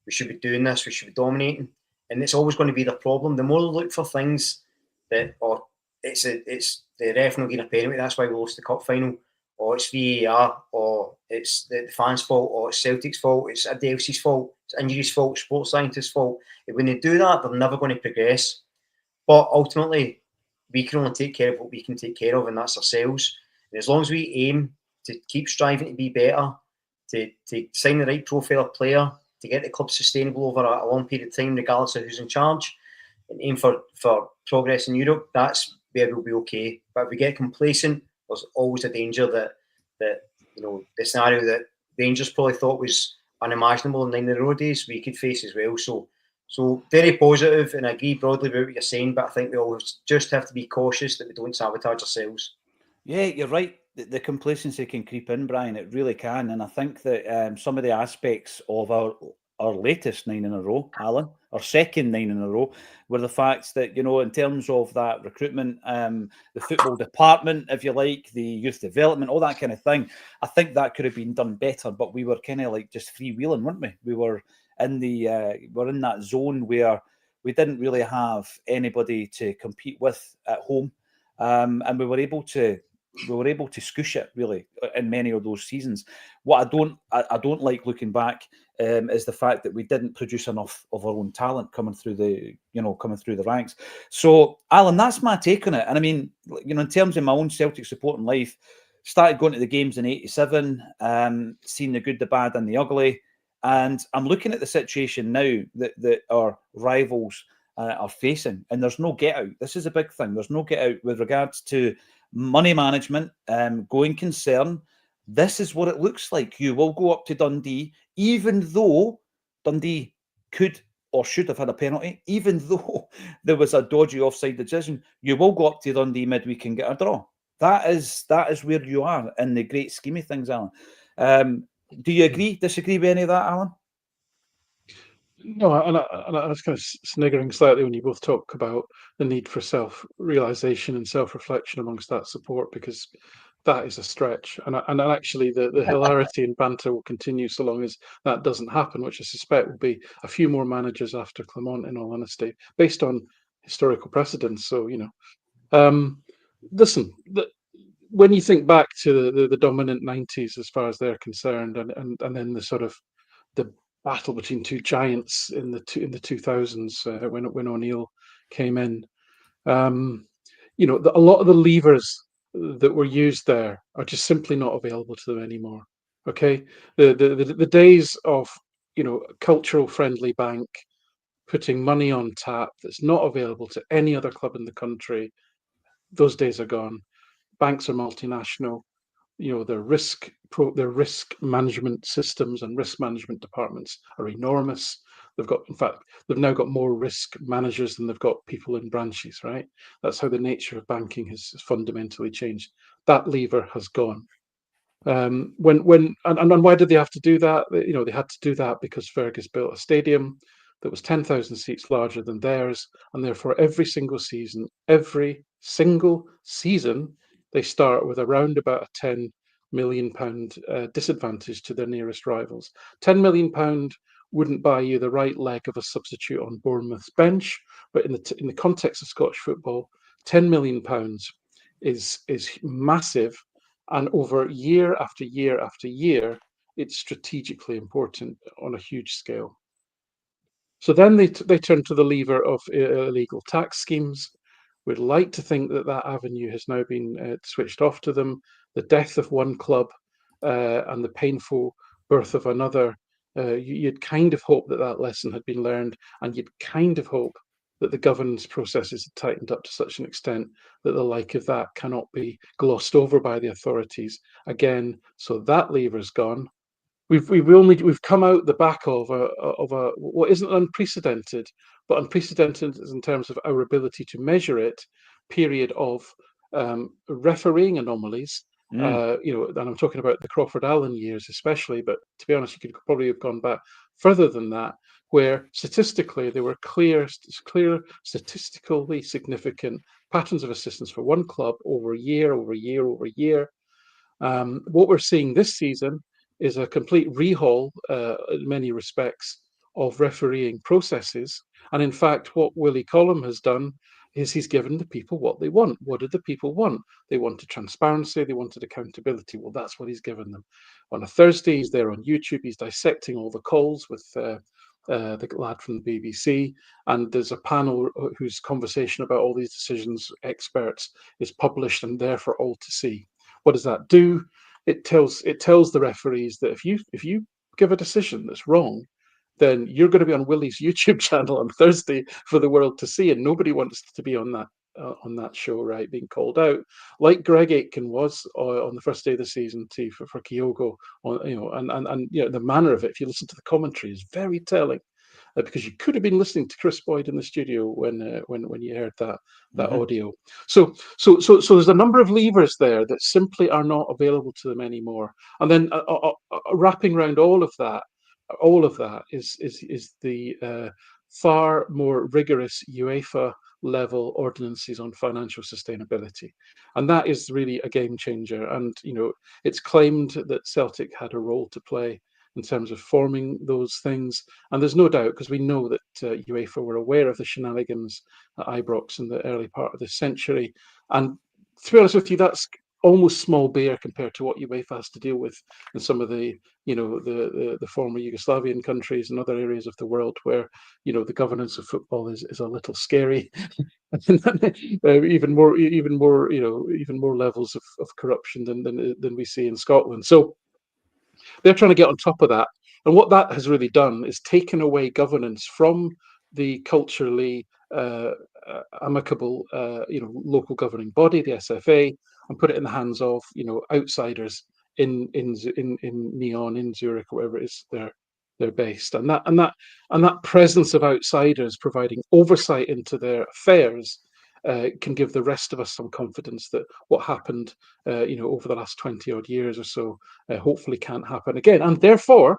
we should be doing this, we should be dominating, and it's always going to be the problem. The more they look for things that, or it's the ref not getting a penalty, that's why we lost the cup final, or it's VAR, or it's the fans' fault, or it's Celtic's fault, it's Adelsi's fault, it's injuries' fault, sports scientists' fault. And when they do that, they're never going to progress. But ultimately, we can only take care of what we can take care of, and that's ourselves. And as long as we aim to keep striving to be better, to sign the right profile of player, to get the club sustainable over a long period of time, regardless of who's in charge, and aim for progress in Europe, that's where we'll be okay. But if we get complacent, there's always a danger that you know, the scenario that Rangers probably thought was unimaginable in 9 in a row days, we could face as well. So very positive, and I agree broadly with what you're saying, but I think we always just have to be cautious that we don't sabotage ourselves. Yeah, you're right. The complacency can creep in, Brian. It really can. And I think that some of the aspects of our latest 9 in a row, Alan, our second 9 in a row, were the facts that, you know, in terms of that recruitment, the football department, if you like, the youth development, all that kind of thing, I think that could have been done better. But we were kind of like just freewheeling, weren't we? We were in we're in that zone where we didn't really have anybody to compete with at home, and we were able to scoosh it really in many of those seasons. What I don't like looking back is the fact that we didn't produce enough of our own talent coming through the ranks. So, Alan, that's my take on it. And I mean, you know, in terms of my own Celtic supporting life, started going to the games in '87, seen the good, the bad, and the ugly. And I'm looking at the situation now that our rivals are facing, and there's no get out. This is a big thing. There's no get out with regards to money management, going concern. This is what it looks like. You will go up to Dundee, even though Dundee could or should have had a penalty, even though there was a dodgy offside decision. You will go up to Dundee midweek and get a draw. That is where you are in the great scheme of things, Alan. Do you agree, disagree with any of that, Alan? No, and I was kind of sniggering slightly when you both talk about the need for self-realization and self-reflection amongst that support, because that is a stretch. And actually, the hilarity and banter will continue so long as that doesn't happen, which I suspect will be a few more managers after Clement, in all honesty, based on historical precedents. So, you know, listen, when you think back to the dominant 90s as far as they're concerned, and then the sort of the battle between two giants in the 2000s, when O'Neill came in, you know, a lot of the levers that were used there are just simply not available to them anymore. Okay, the days of, you know, cultural friendly bank putting money on tap that's not available to any other club in the country, those days are gone. Banks are multinational. You know, their risk management systems and risk management departments are enormous. In fact, they've now got more risk managers than they've got people in branches, right? That's how the nature of banking has fundamentally changed. That lever has gone. And why did they have to do that? They had to do that because Fergus built a stadium that was 10,000 seats larger than theirs, and therefore every single season, they start with around about a £10 million disadvantage to their nearest rivals. £10 million wouldn't buy you the right leg of a substitute on Bournemouth's bench, but in the context of Scottish football, £10 million is massive, and over year after year after year, it's strategically important on a huge scale. So then they turn to the lever of illegal tax schemes. We'd like to think that avenue has now been switched off to them. The death of one club and the painful birth of another, you'd kind of hope that lesson had been learned, and you'd kind of hope that the governance processes had tightened up to such an extent that the like of that cannot be glossed over by the authorities again. So that lever's gone. We've come out the back of a what isn't unprecedented, but unprecedented in terms of our ability to measure it, period of refereeing anomalies. And I'm talking about the Crawford Allen years especially, but to be honest, you could probably have gone back further than that, where statistically there were clear statistically significant patterns of assistance for one club over year. What we're seeing this season is a complete rehaul, in many respects, of refereeing processes. And in fact, what Willie Collum has done is he's given the people what they want. What did the people want? They wanted transparency, they wanted accountability. Well, that's what he's given them. On a Thursday, he's there on YouTube, he's dissecting all the calls with the lad from the BBC, and there's a panel whose conversation about all these decisions, experts, is published and there for all to see. What does that do? It tells the referees that if you give a decision that's wrong, then you're going to be on Willie's YouTube channel on Thursday for the world to see, and nobody wants to be on that show, right, being called out, like Greg Aitken was on the first day of the season for Kyogo, and the manner of it. If you listen to the commentary, is very telling. Because you could have been listening to Chris Boyd in the studio when you heard that audio. So there's a number of levers there that simply are not available to them anymore. And then wrapping around all of that is the far more rigorous UEFA level ordinances on financial sustainability, and that is really a game changer. And it's claimed that Celtic had a role to play in terms of forming those things. And there's no doubt, because we know that UEFA were aware of the shenanigans at Ibrox in the early part of this century. And to be honest with you, that's almost small beer compared to what UEFA has to deal with in some of the former Yugoslavian countries and other areas of the world where the governance of football is a little scary. even more levels of corruption than we see in Scotland. So they're trying to get on top of that. And what that has really done is taken away governance from the culturally amicable, local governing body, the SFA, and put it in the hands of, outsiders in Nyon, in Zurich, or wherever it is they're based. And that presence of outsiders providing oversight into their affairs can give the rest of us some confidence that what happened, over the last 20 odd years or so, hopefully can't happen again. And therefore,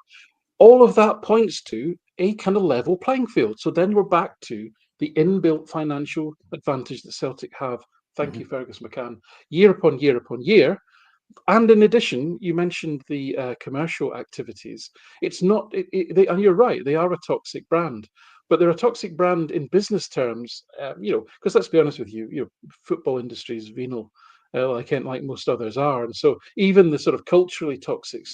all of that points to a kind of level playing field. So then we're back to the inbuilt financial advantage that Celtic have. Thank you, Fergus McCann, year upon year upon year. And in addition, you mentioned the commercial activities. It's not, and you're right, they are a toxic brand. But they're a toxic brand in business terms, because let's be honest with you, football industry is venal, like most others are. And so even the sort of culturally toxic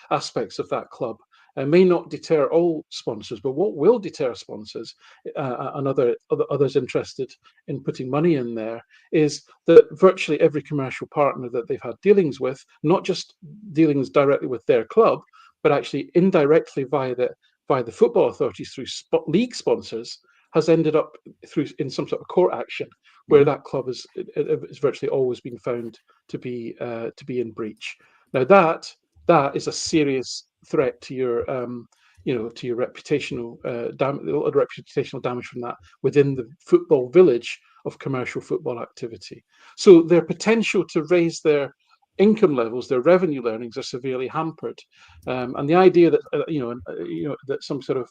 aspects of that club may not deter all sponsors, but what will deter sponsors and others interested in putting money in there is that virtually every commercial partner that they've had dealings with, not just dealings directly with their club, but actually indirectly via the football authorities through league sponsors, has ended up in some sort of court action where that club is virtually always been found to be in breach. Now that is a serious threat to your to your reputational reputational damage from that within the football village of commercial football activity. So their potential to raise their income levels, their revenue earnings are severely hampered. And the idea that that some sort of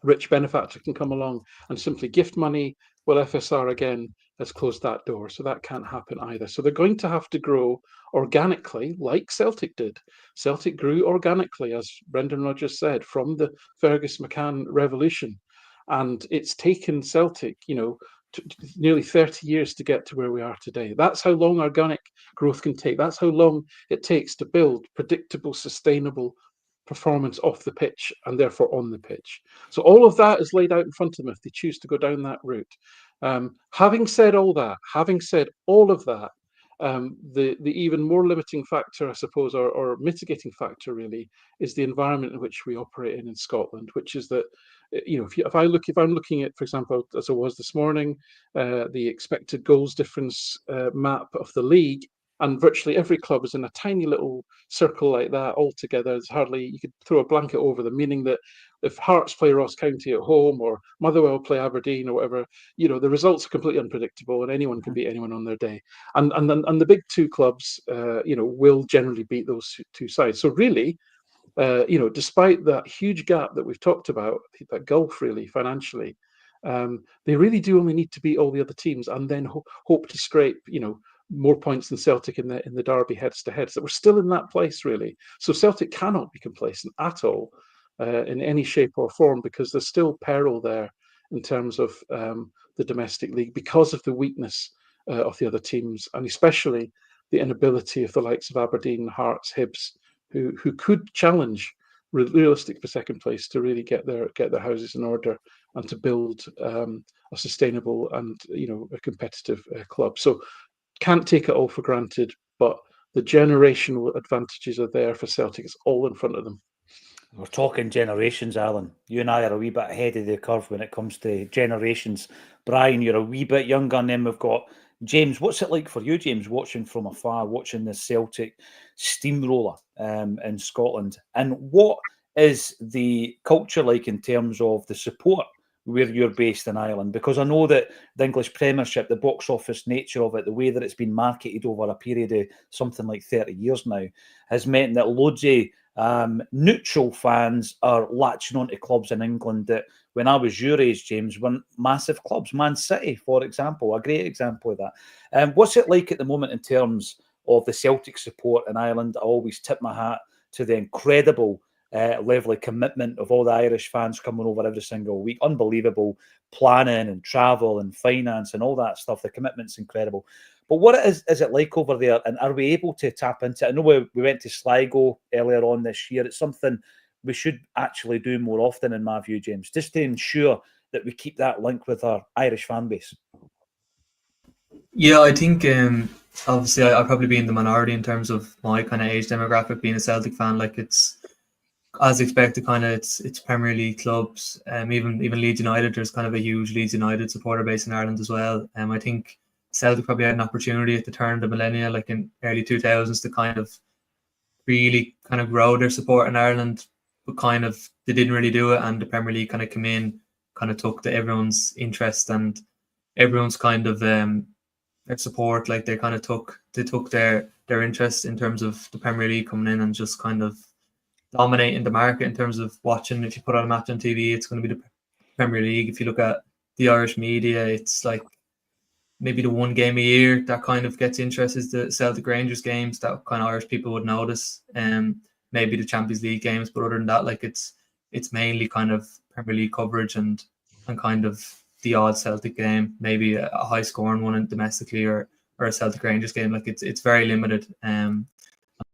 rich benefactor can come along and simply gift money, well, FSR again has closed that door, so that can't happen either. So they're going to have to grow organically, like Celtic did. Celtic grew organically, as Brendan Rodgers said, from the Fergus McCann revolution, and it's taken Celtic, nearly 30 years to get to where we are today. That's how long organic growth can take. That's how long it takes to build predictable, sustainable performance off the pitch and therefore on the pitch. So all of that is laid out in front of them if they choose to go down that route. Having said all of that, the even more limiting factor, I suppose, or mitigating factor really, is the environment in which we operate in Scotland, which is that, if I'm looking at, for example, as I was this morning, the expected goals difference map of the league, and virtually every club is in a tiny little circle like that all together. It's hardly, you could throw a blanket over them, meaning that if Hearts play Ross County at home or Motherwell play Aberdeen or whatever, the results are completely unpredictable and anyone can beat anyone on their day. And the big two clubs, will generally beat those two sides. So really, despite that huge gap that we've talked about, that gulf really financially, they really do only need to beat all the other teams and then hope to scrape, more points than Celtic in the derby heads to heads. That we're still in that place really. So Celtic cannot be complacent at all in any shape or form, because there's still peril there in terms of the domestic league because of the weakness of the other teams, and especially the inability of the likes of Aberdeen, Hearts, Hibs, who could challenge realistic for second place, to really get their houses in order and to build a sustainable and a competitive club. So can't take it all for granted, but the generational advantages are there for Celtic. It's all in front of them. We're talking generations, Alan. You and I are a wee bit ahead of the curve when it comes to generations. Brian, you're a wee bit younger, and then we've got James. What's it like for you, James, watching from afar, watching the Celtic steamroller in Scotland? And what is the culture like in terms of the support where you're based in Ireland? Because I know that the English Premiership, the box office nature of it, the way that it's been marketed over a period of something like 30 years now, has meant that loads of neutral fans are latching onto clubs in England that, when I was your age, James, weren't massive clubs. Man City, for example, a great example of that. What's it like at the moment in terms of the Celtic support in Ireland? I always tip my hat to the incredible level of commitment of all the Irish fans coming over every single week. Unbelievable planning and travel and finance and all that stuff. The commitment's incredible. But what is it like over there? And are we able to tap into it? I know we went to Sligo earlier on this year. It's something we should actually do more often, in my view, James, just to ensure that we keep that link with our Irish fan base. Yeah, I think obviously I'll probably be in the minority in terms of my kind of age demographic, being a Celtic fan. Like, it's as expected, kind of it's Premier League clubs. Even Leeds United, there's kind of a huge Leeds United supporter base in Ireland as well. I think Celtic probably had an opportunity at the turn of the millennia, like in early 2000s, to kind of really kind of grow their support in Ireland, but kind of they didn't really do it, and the Premier League kind of came in, kind of took to everyone's interest and everyone's kind of their support. Like, they kind of took their interest in terms of the Premier League coming in and just kind of dominating the market in terms of watching. If you put on a match on TV, it's going to be the Premier League. If you look at the Irish media, it's like maybe the one game a year that kind of gets interest is the Celtic Rangers games that kind of Irish people would notice. Maybe the Champions League games, but other than that, like it's mainly kind of Premier League coverage and kind of the odd Celtic game, maybe a high scoring one domestically or a Celtic Rangers game. Like, it's very limited. And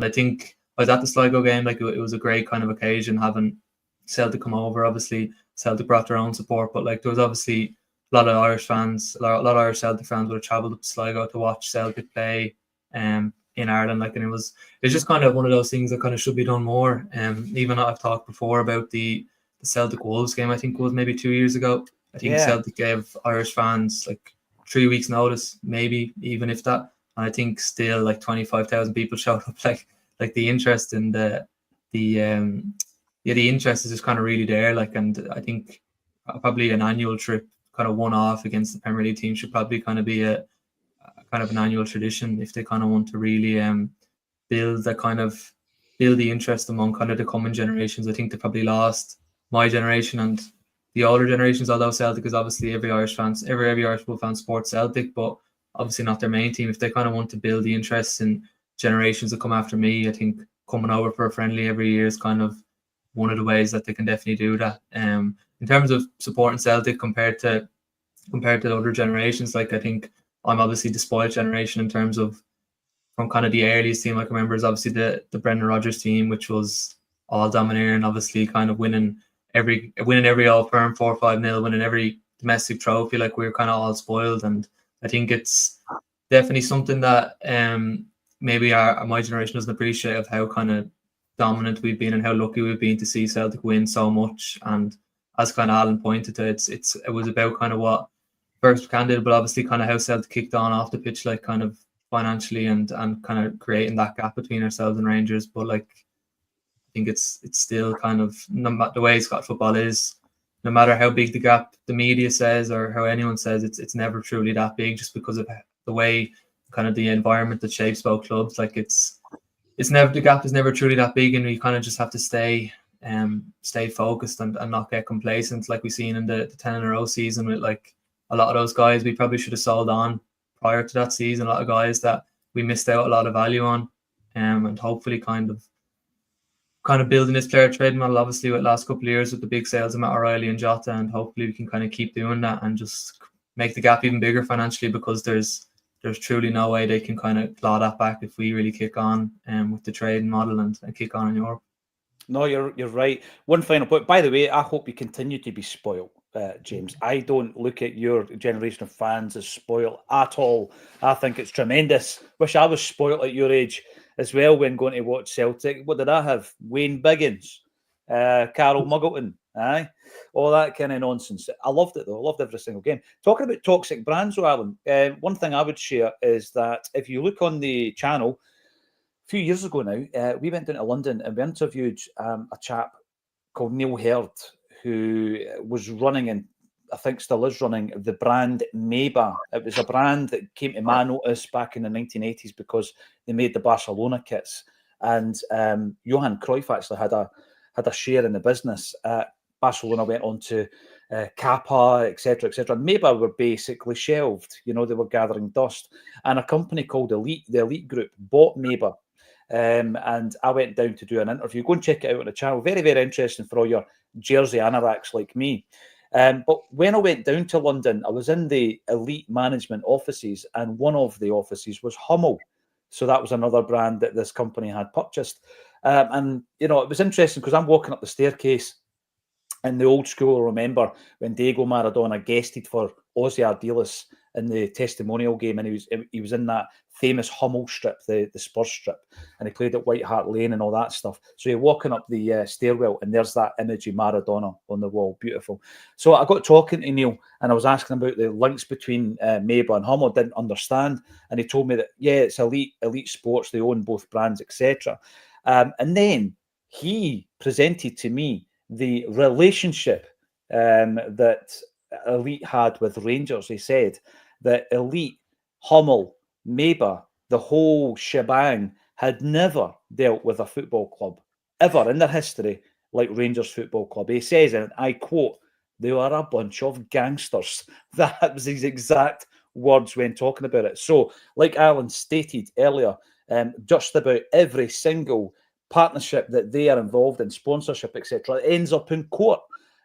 I think I was at the Sligo game. Like, it was a great kind of occasion having Celtic come over. Obviously, Celtic brought their own support, but like, there was obviously a lot of Irish fans, a lot of Irish Celtic fans would have travelled up to Sligo to watch Celtic play in Ireland. Like, and it's just kind of one of those things that kind of should be done more. Even I've talked before about the Celtic Wolves game. I think it was maybe 2 years ago. I think Celtic gave Irish fans like 3 weeks notice, maybe even if that. And I think still like 25,000 people showed up. Like the interest in the interest is just kind of really there. Like, and I think probably an annual trip, kind of one-off against the Premier League team, should probably kind of be a kind of an annual tradition if they kind of want to really build the interest among kind of the coming generations. I think they probably lost my generation and the older generations, although Celtic is obviously every Irish football fan supports Celtic, but obviously not their main team. If they kind of want to build the interest in generations that come after me, I think coming over for a friendly every year is kind of one of the ways that they can definitely do that. In terms of supporting Celtic compared to the other generations, like I think I'm obviously the spoiled generation in terms of from kind of the earliest team I can remember is obviously the Brendan Rodgers team, which was all domineering, obviously kind of winning every All Firm 4-5-0, winning every domestic trophy. Like we were kind of all spoiled, and I think it's definitely something that maybe my generation doesn't appreciate, of how kind of dominant we've been and how lucky we've been to see Celtic win so much. And as kind of Alan pointed to, it was about kind of what first candidate, but obviously kind of how Celtic kicked on off the pitch, like kind of financially and kind of creating that gap between ourselves and Rangers. But like I think it's still kind of, no matter the way Scottish football is, no matter how big the gap the media says or how anyone says, it's never truly that big, just because of the way kind of the environment that shapes both clubs. Like it's never, the gap is never truly that big, and we kind of just have to stay focused and not get complacent, like we've seen in the 10 in a row season with like a lot of those guys we probably should have sold on prior to that season, a lot of guys that we missed out a lot of value on, and hopefully kind of building this player trade model, obviously with the last couple of years with the big sales of Matt O'Reilly and Jota, and hopefully we can kind of keep doing that and just make the gap even bigger financially, because there's truly no way they can kind of claw that back if we really kick on with the trading model and kick on in Europe. No, you're right. One final point. By the way, I hope you continue to be spoiled, James. I don't look at your generation of fans as spoiled at all. I think it's tremendous. Wish I was spoiled at your age as well when going to watch Celtic. What did I have? Wayne Biggins, Carol Muggleton, all that kind of nonsense. I loved it though. I loved every single game. Talking about toxic brands, Alan, one thing I would share is that if you look on the channel, a few years ago now, we went down to London and we interviewed a chap called Neil Herd, who was running, and I think still is running, the brand Meba. It was a brand that came to my notice back in the 1980s because they made the Barcelona kits. And Johan Cruyff actually had a share in the business. Barcelona went on to Kappa, etc., etc. Meba were basically shelved. You know, they were gathering dust. And a company called the Elite Group, bought Meba. And I went down to do an interview. Go and check it out on the channel. Very, very interesting for all your jersey anoraks like me. But when I went down to London, I was in the Elite management offices, and one of the offices was Hummel. So that was another brand that this company had purchased. And, you know, it was interesting because I'm walking up the staircase in the old school. I remember when Diego Maradona guested for Ozzy Ardiles in the testimonial game, and he was in that famous Hummel strip, the Spurs strip, and he played at White Hart Lane and all that stuff. So you're walking up the stairwell, and there's that image of Maradona on the wall. Beautiful. So I got talking to Neil, and I was asking about the links between Meba and Hummel. Didn't understand, and he told me that it's Elite Sports, they own both brands, etc. And then he presented to me the relationship that Elite had with Rangers. He said that Elite, Hummel, Meba, the whole shebang, had never dealt with a football club ever in their history like Rangers Football Club. He says, and I quote, "They are a bunch of gangsters." That was his exact words when talking about it. So, like Alan stated earlier, just about every single partnership that they are involved in, sponsorship, etc., ends up in court.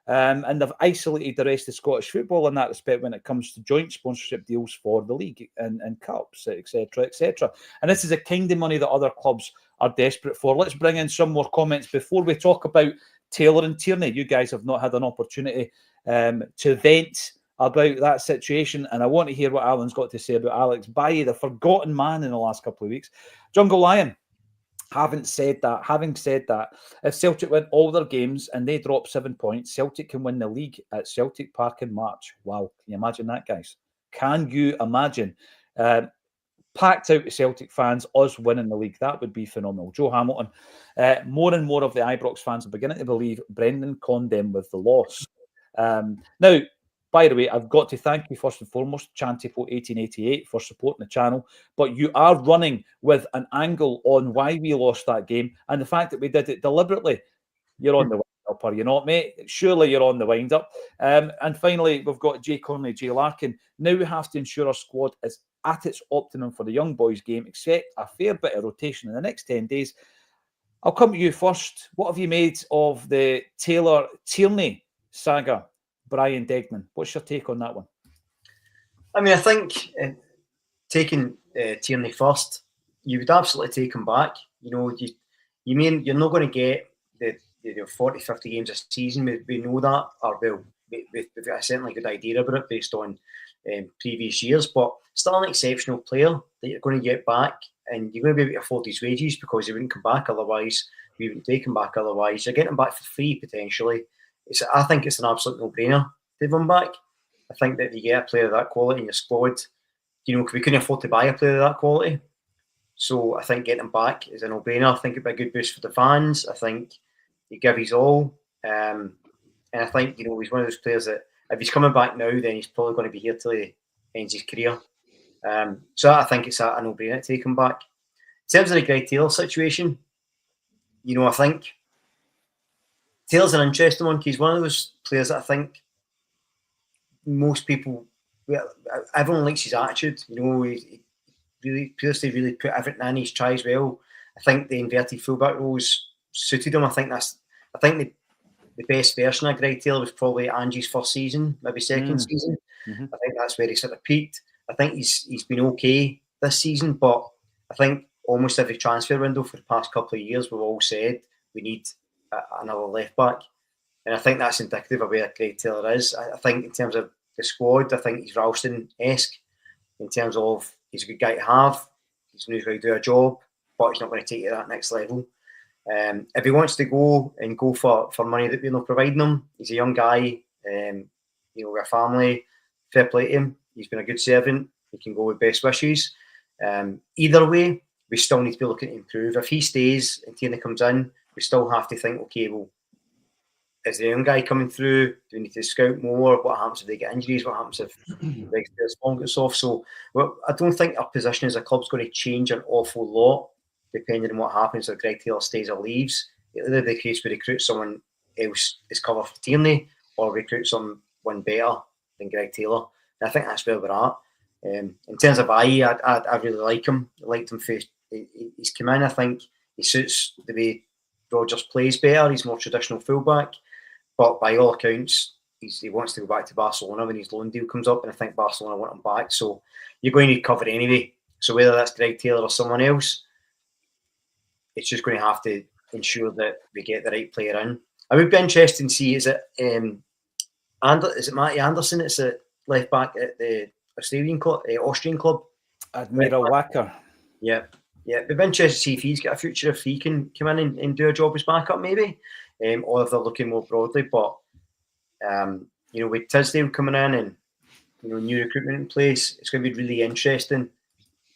And they've isolated the rest of Scottish football in that respect when it comes to joint sponsorship deals for the league and cups, etc., etc. And this is the kind of money that other clubs are desperate for. Let's bring in some more comments before we talk about Taylor and Tierney. You guys have not had an opportunity to vent about that situation, and I want to hear what Alan's got to say about Alex Bailly, the forgotten man in the last couple of weeks. Jungle Lion. Having said that, if Celtic win all their games and they drop 7 points, Celtic can win the league at Celtic Park in March. Wow, can you imagine that, guys? Can you imagine? Packed out Celtic fans, us winning the league. That would be phenomenal. Joe Hamilton. More and more of the Ibrox fans are beginning to believe Brendan conned them with the loss. Now, By the way, I've got to thank you first and foremost, Chantipo1888, for supporting the channel. But you are running with an angle on why we lost that game and the fact that we did it deliberately. You're on the wind up, are you not, mate? Surely you're on the wind up. And finally, we've got Jay Conley, Jay Larkin. Now we have to ensure our squad is at its optimum for the young boys game, except a fair bit of rotation in the next 10 days. I'll come to you first. What have you made of the Taylor-Tierney saga, Brian Degnan? What's your take on that one? I mean, I think taking Tierney first, you would absolutely take him back. You know, you mean you're not going to get the 40, 50 games a season. We know that, or we've got a certainly good idea about it based on previous years, but still an exceptional player that you're going to get back, and you're going to be able to afford his wages because he wouldn't come back otherwise. We wouldn't take him back otherwise. You're getting him back for free potentially. I think it's an absolute no-brainer to have him back. I think that if you get a player of that quality in your squad, you know, we couldn't afford to buy a player of that quality. So I think getting him back is a no-brainer. I think it'd be a good boost for the fans. I think he give his all. And I think, you know, he's one of those players that if he's coming back now, then he's probably going to be here till he ends his career. So I think it's a no-brainer to take him back. In terms of the Greg Taylor situation, you know, I think Taylor's an interesting one because he's one of those players that I think most people, everyone likes his attitude. You know, he really appears to really put everything in. He tries well. I think the inverted fullback roles suited him. I think the best version of Greg Taylor was probably Angie's first season, maybe second season. Mm-hmm. I think that's where he sort of peaked. I think he's been okay this season, but I think almost every transfer window for the past couple of years, we've all said we need another left back. And I think that's indicative of where Greg Taylor is. I think in terms of the squad, I think he's Ralston-esque in terms of he's a good guy to have. He knows how to do a job, but he's not going to take it to that next level. If he wants to go for money that we're not providing him, he's a young guy, you know, with a family, fair play to him. He's been a good servant. He can go with best wishes. Either way, we still need to be looking to improve. If he stays and Tierney comes in, we still have to think, okay, well, is the young guy coming through? Do we need to scout more? What happens if they get injuries? What happens if the spawn gets off? So I don't think our position as a club is going to change an awful lot depending on what happens if Greg Taylor stays or leaves. It'll either be the case we recruit someone else as cover for Tierney or recruit someone better than Greg Taylor. And I think that's where we're at. In terms of IE, I really like him. I liked him for he's come in. I think he suits the way Rodgers plays better. He's more traditional fullback. But by all accounts, he wants to go back to Barcelona when his loan deal comes up, and I think Barcelona want him back. So you're going to need cover anyway. So whether that's Greg Taylor or someone else, it's just going to have to ensure that we get the right player in. I would be interested to see, is it Matty Anderson? It's a left back at the Austrian club. Admiral Wacker. Yeah. It'd be interesting to see if he's got a future, if he can come in and do a job as backup maybe, or if they're looking more broadly. But, you know, with Tisdale coming in and, you know, new recruitment in place, it's going to be really interesting.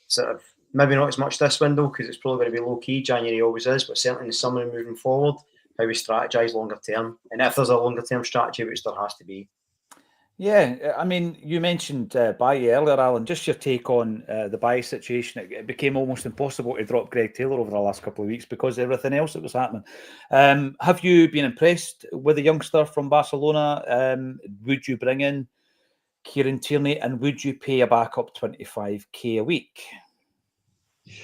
Sort of, maybe not as much this window because it's probably going to be low-key, January always is, but certainly in the summer and moving forward, how we strategise longer term. And if there's a longer term strategy, which there has to be. Yeah, I mean, you mentioned Bailly earlier, Alan. Just your take on the Bailly situation. It became almost impossible to drop Greg Taylor over the last couple of weeks because of everything else that was happening. Have you been impressed with the youngster from Barcelona? Would you bring in Kieran Tierney and would you pay a backup 25k a week?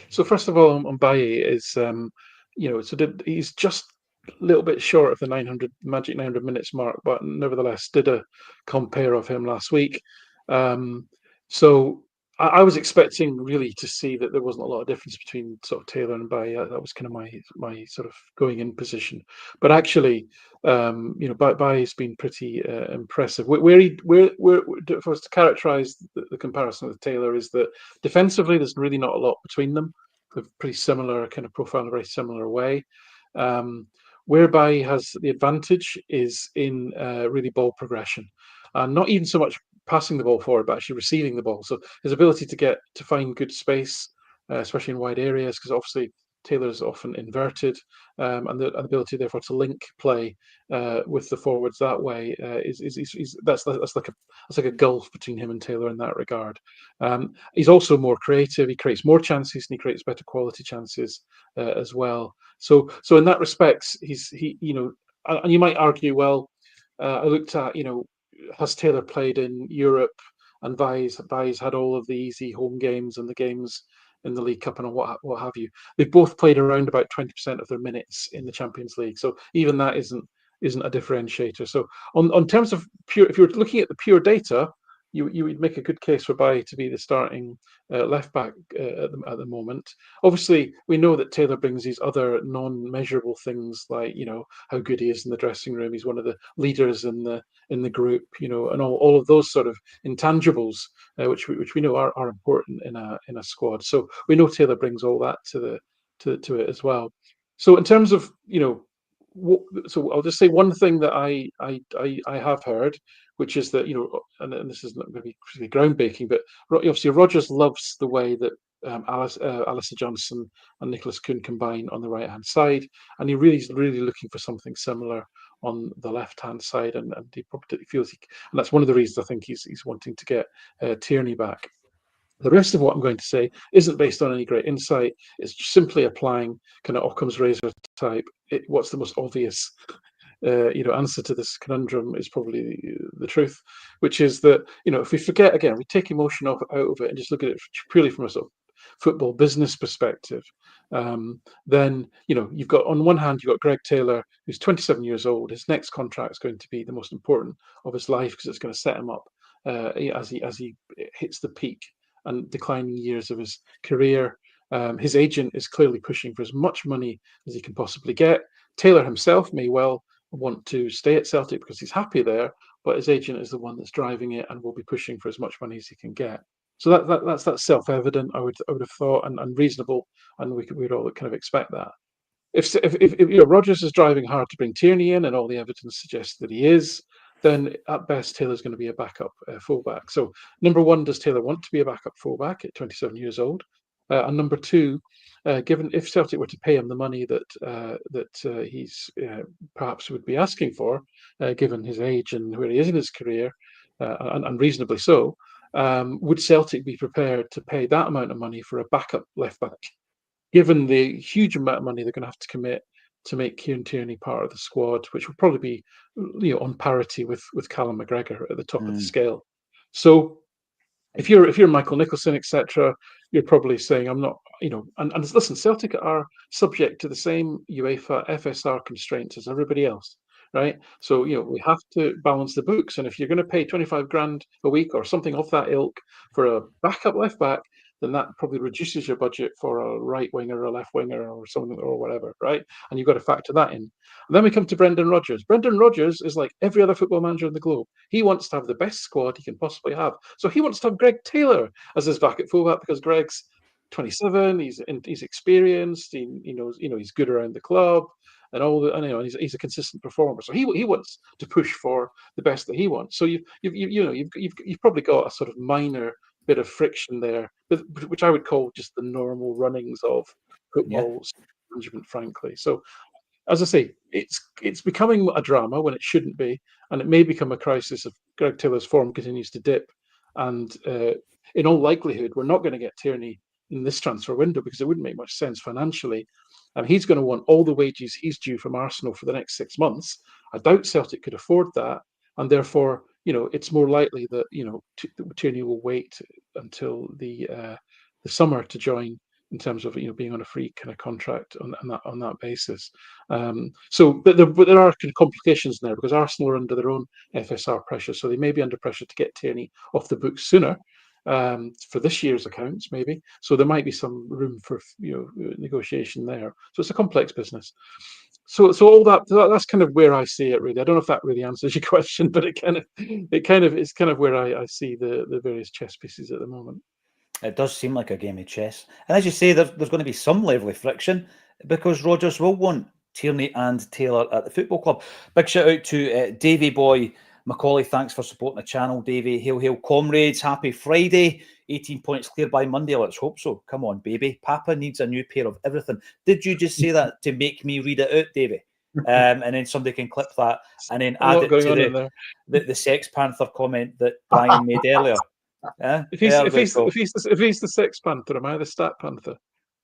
So first of all, on Bailly is, you know, he's just a little bit short of the magic 900 minutes mark, but nevertheless did a compare of him last week. So I was expecting really to see that there wasn't a lot of difference between sort of Taylor and Bailly. That was kind of my sort of going in position. But actually, you know, Bailly's been pretty impressive. Where if I was to characterise the comparison with Taylor is that defensively there's really not a lot between them. They're pretty similar kind of profile in a very similar way. Whereby he has the advantage is in really ball progression, and not even so much passing the ball forward, but actually receiving the ball. So his ability to find good space, especially in wide areas, because obviously Taylor's often inverted, and the ability therefore to link play with the forwards that way that's like a gulf between him and Taylor in that regard. He's also more creative. He creates more chances and he creates better quality chances as well. So in that respect, he and you might argue, well, I looked at, has Taylor played in Europe, and Vai's had all of the easy home games and the games in the League Cup and what have you. They've both played around about 20% of their minutes in the Champions League. So even that isn't a differentiator. So on terms of pure, if you're looking at the pure data, you would make a good case for Bai to be the starting left back at the moment. Obviously, we know that Taylor brings these other non-measurable things, like how good he is in the dressing room. He's one of the leaders in the group, and all of those sort of intangibles, which we know are important in a squad. So we know Taylor brings all that to it as well. So in terms of so I'll just say one thing that I have heard, which is that and this is not going to be particularly groundbreaking, but obviously Rodgers loves the way that Alistair Johnson and Nicholas Kuhn combine on the right hand side, and he really is looking for something similar on the left hand side, and he probably feels and that's one of the reasons I think he's wanting to get Tierney back. The rest of what I'm going to say isn't based on any great insight. It's simply applying kind of Occam's razor type. What's the most obvious answer to this conundrum is probably the truth, which is that if we forget, again, we take emotion out of it and just look at it purely from a sort of football business perspective, then you've got, on one hand, you've got Greg Taylor, who's 27 years old. His next contract is going to be the most important of his life because it's going to set him up as he hits the peak and declining years of his career. His agent is clearly pushing for as much money as he can possibly get. Taylor himself may well want to stay at Celtic because he's happy there, but his agent is the one that's driving it and will be pushing for as much money as he can get. So that's self-evident, I would have thought, and reasonable, and we'd all kind of expect that. If Rodgers is driving hard to bring Tierney in, and all the evidence suggests that he is, then at best Taylor's going to be a backup fullback. So number one, does Taylor want to be a backup fullback at 27 years old? And number two, given if Celtic were to pay him the money that he's perhaps would be asking for, given his age and where he is in his career, and reasonably so, would Celtic be prepared to pay that amount of money for a backup left back, given the huge amount of money they're going to have to commit to make Kieran Tierney part of the squad, which would probably be on parity with Callum McGregor at the top of the scale? So if you're Michael Nicholson, etc., you're probably saying, I'm not, and listen, Celtic are subject to the same UEFA FSR constraints as everybody else, right? So we have to balance the books, and if you're going to pay 25 grand a week or something of that ilk for a backup left back, then that probably reduces your budget for a right winger or a left winger or something or whatever, right? And you've got to factor that in. And then we come to Brendan Rodgers. Brendan Rodgers is like every other football manager in the globe. He wants to have the best squad he can possibly have. So he wants to have Greg Taylor as his backup fullback because Greg's 27, he's experienced, he knows, he's good around the club and all the, and he's a consistent performer. So he wants to push for the best that he wants. So you've probably got a sort of minor bit of friction there, which I would call just the normal runnings of football management, frankly. So, as I say, it's becoming a drama when it shouldn't be, and it may become a crisis if Greg Taylor's form continues to dip. And in all likelihood, we're not going to get Tierney in this transfer window because it wouldn't make much sense financially. And he's going to want all the wages he's due from Arsenal for the next 6 months. I doubt Celtic could afford that, and therefore, it's more likely that Tierney will wait until the summer to join, in terms of being on a free kind of contract on that basis. But there are complications there because Arsenal are under their own FSR pressure, so they may be under pressure to get Tierney off the books sooner for this year's accounts, maybe. So there might be some room for negotiation there. So it's a complex business. So all that's kind of where I see it, really. I don't know if that really answers your question, but it's kind of where I see the various chess pieces at the moment. It does seem like a game of chess. And as you say, there's going to be some level of friction because Rodgers will want Tierney and Taylor at the football club. Big shout out to Davey Boy Macaulay. Thanks for supporting the channel, Davey. Hail, hail, comrades. Happy Friday. 18 points clear by Monday. Let's hope so. Come on, baby. Papa needs a new pair of everything. Did you just say that to make me read it out, Davey? And then somebody can clip that and then add it to the Sex Panther comment that Brian made earlier. If he's the Sex Panther, am I the Stat Panther?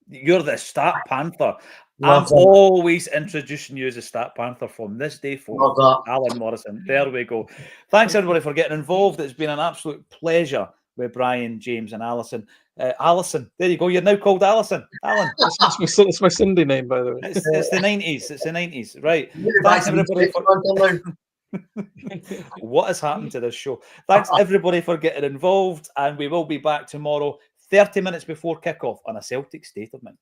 You're the Stat Panther. Love I'm that. always introducing you as a Stat Panther from this day forward. Love that. Alan Morrison. There we go. Thanks, everybody, for getting involved. It's been an absolute pleasure with Brian, James, and Alison. Alison, there you go. You're now called Alison. Alan. It's my Sunday name, by the way. It's the 90s. It's the 90s. Right. Yeah, Thanks, everybody. What has happened to this show? Thanks, everybody, for getting involved. And we will be back tomorrow, 30 minutes before kickoff, on A Celtic State of Mind.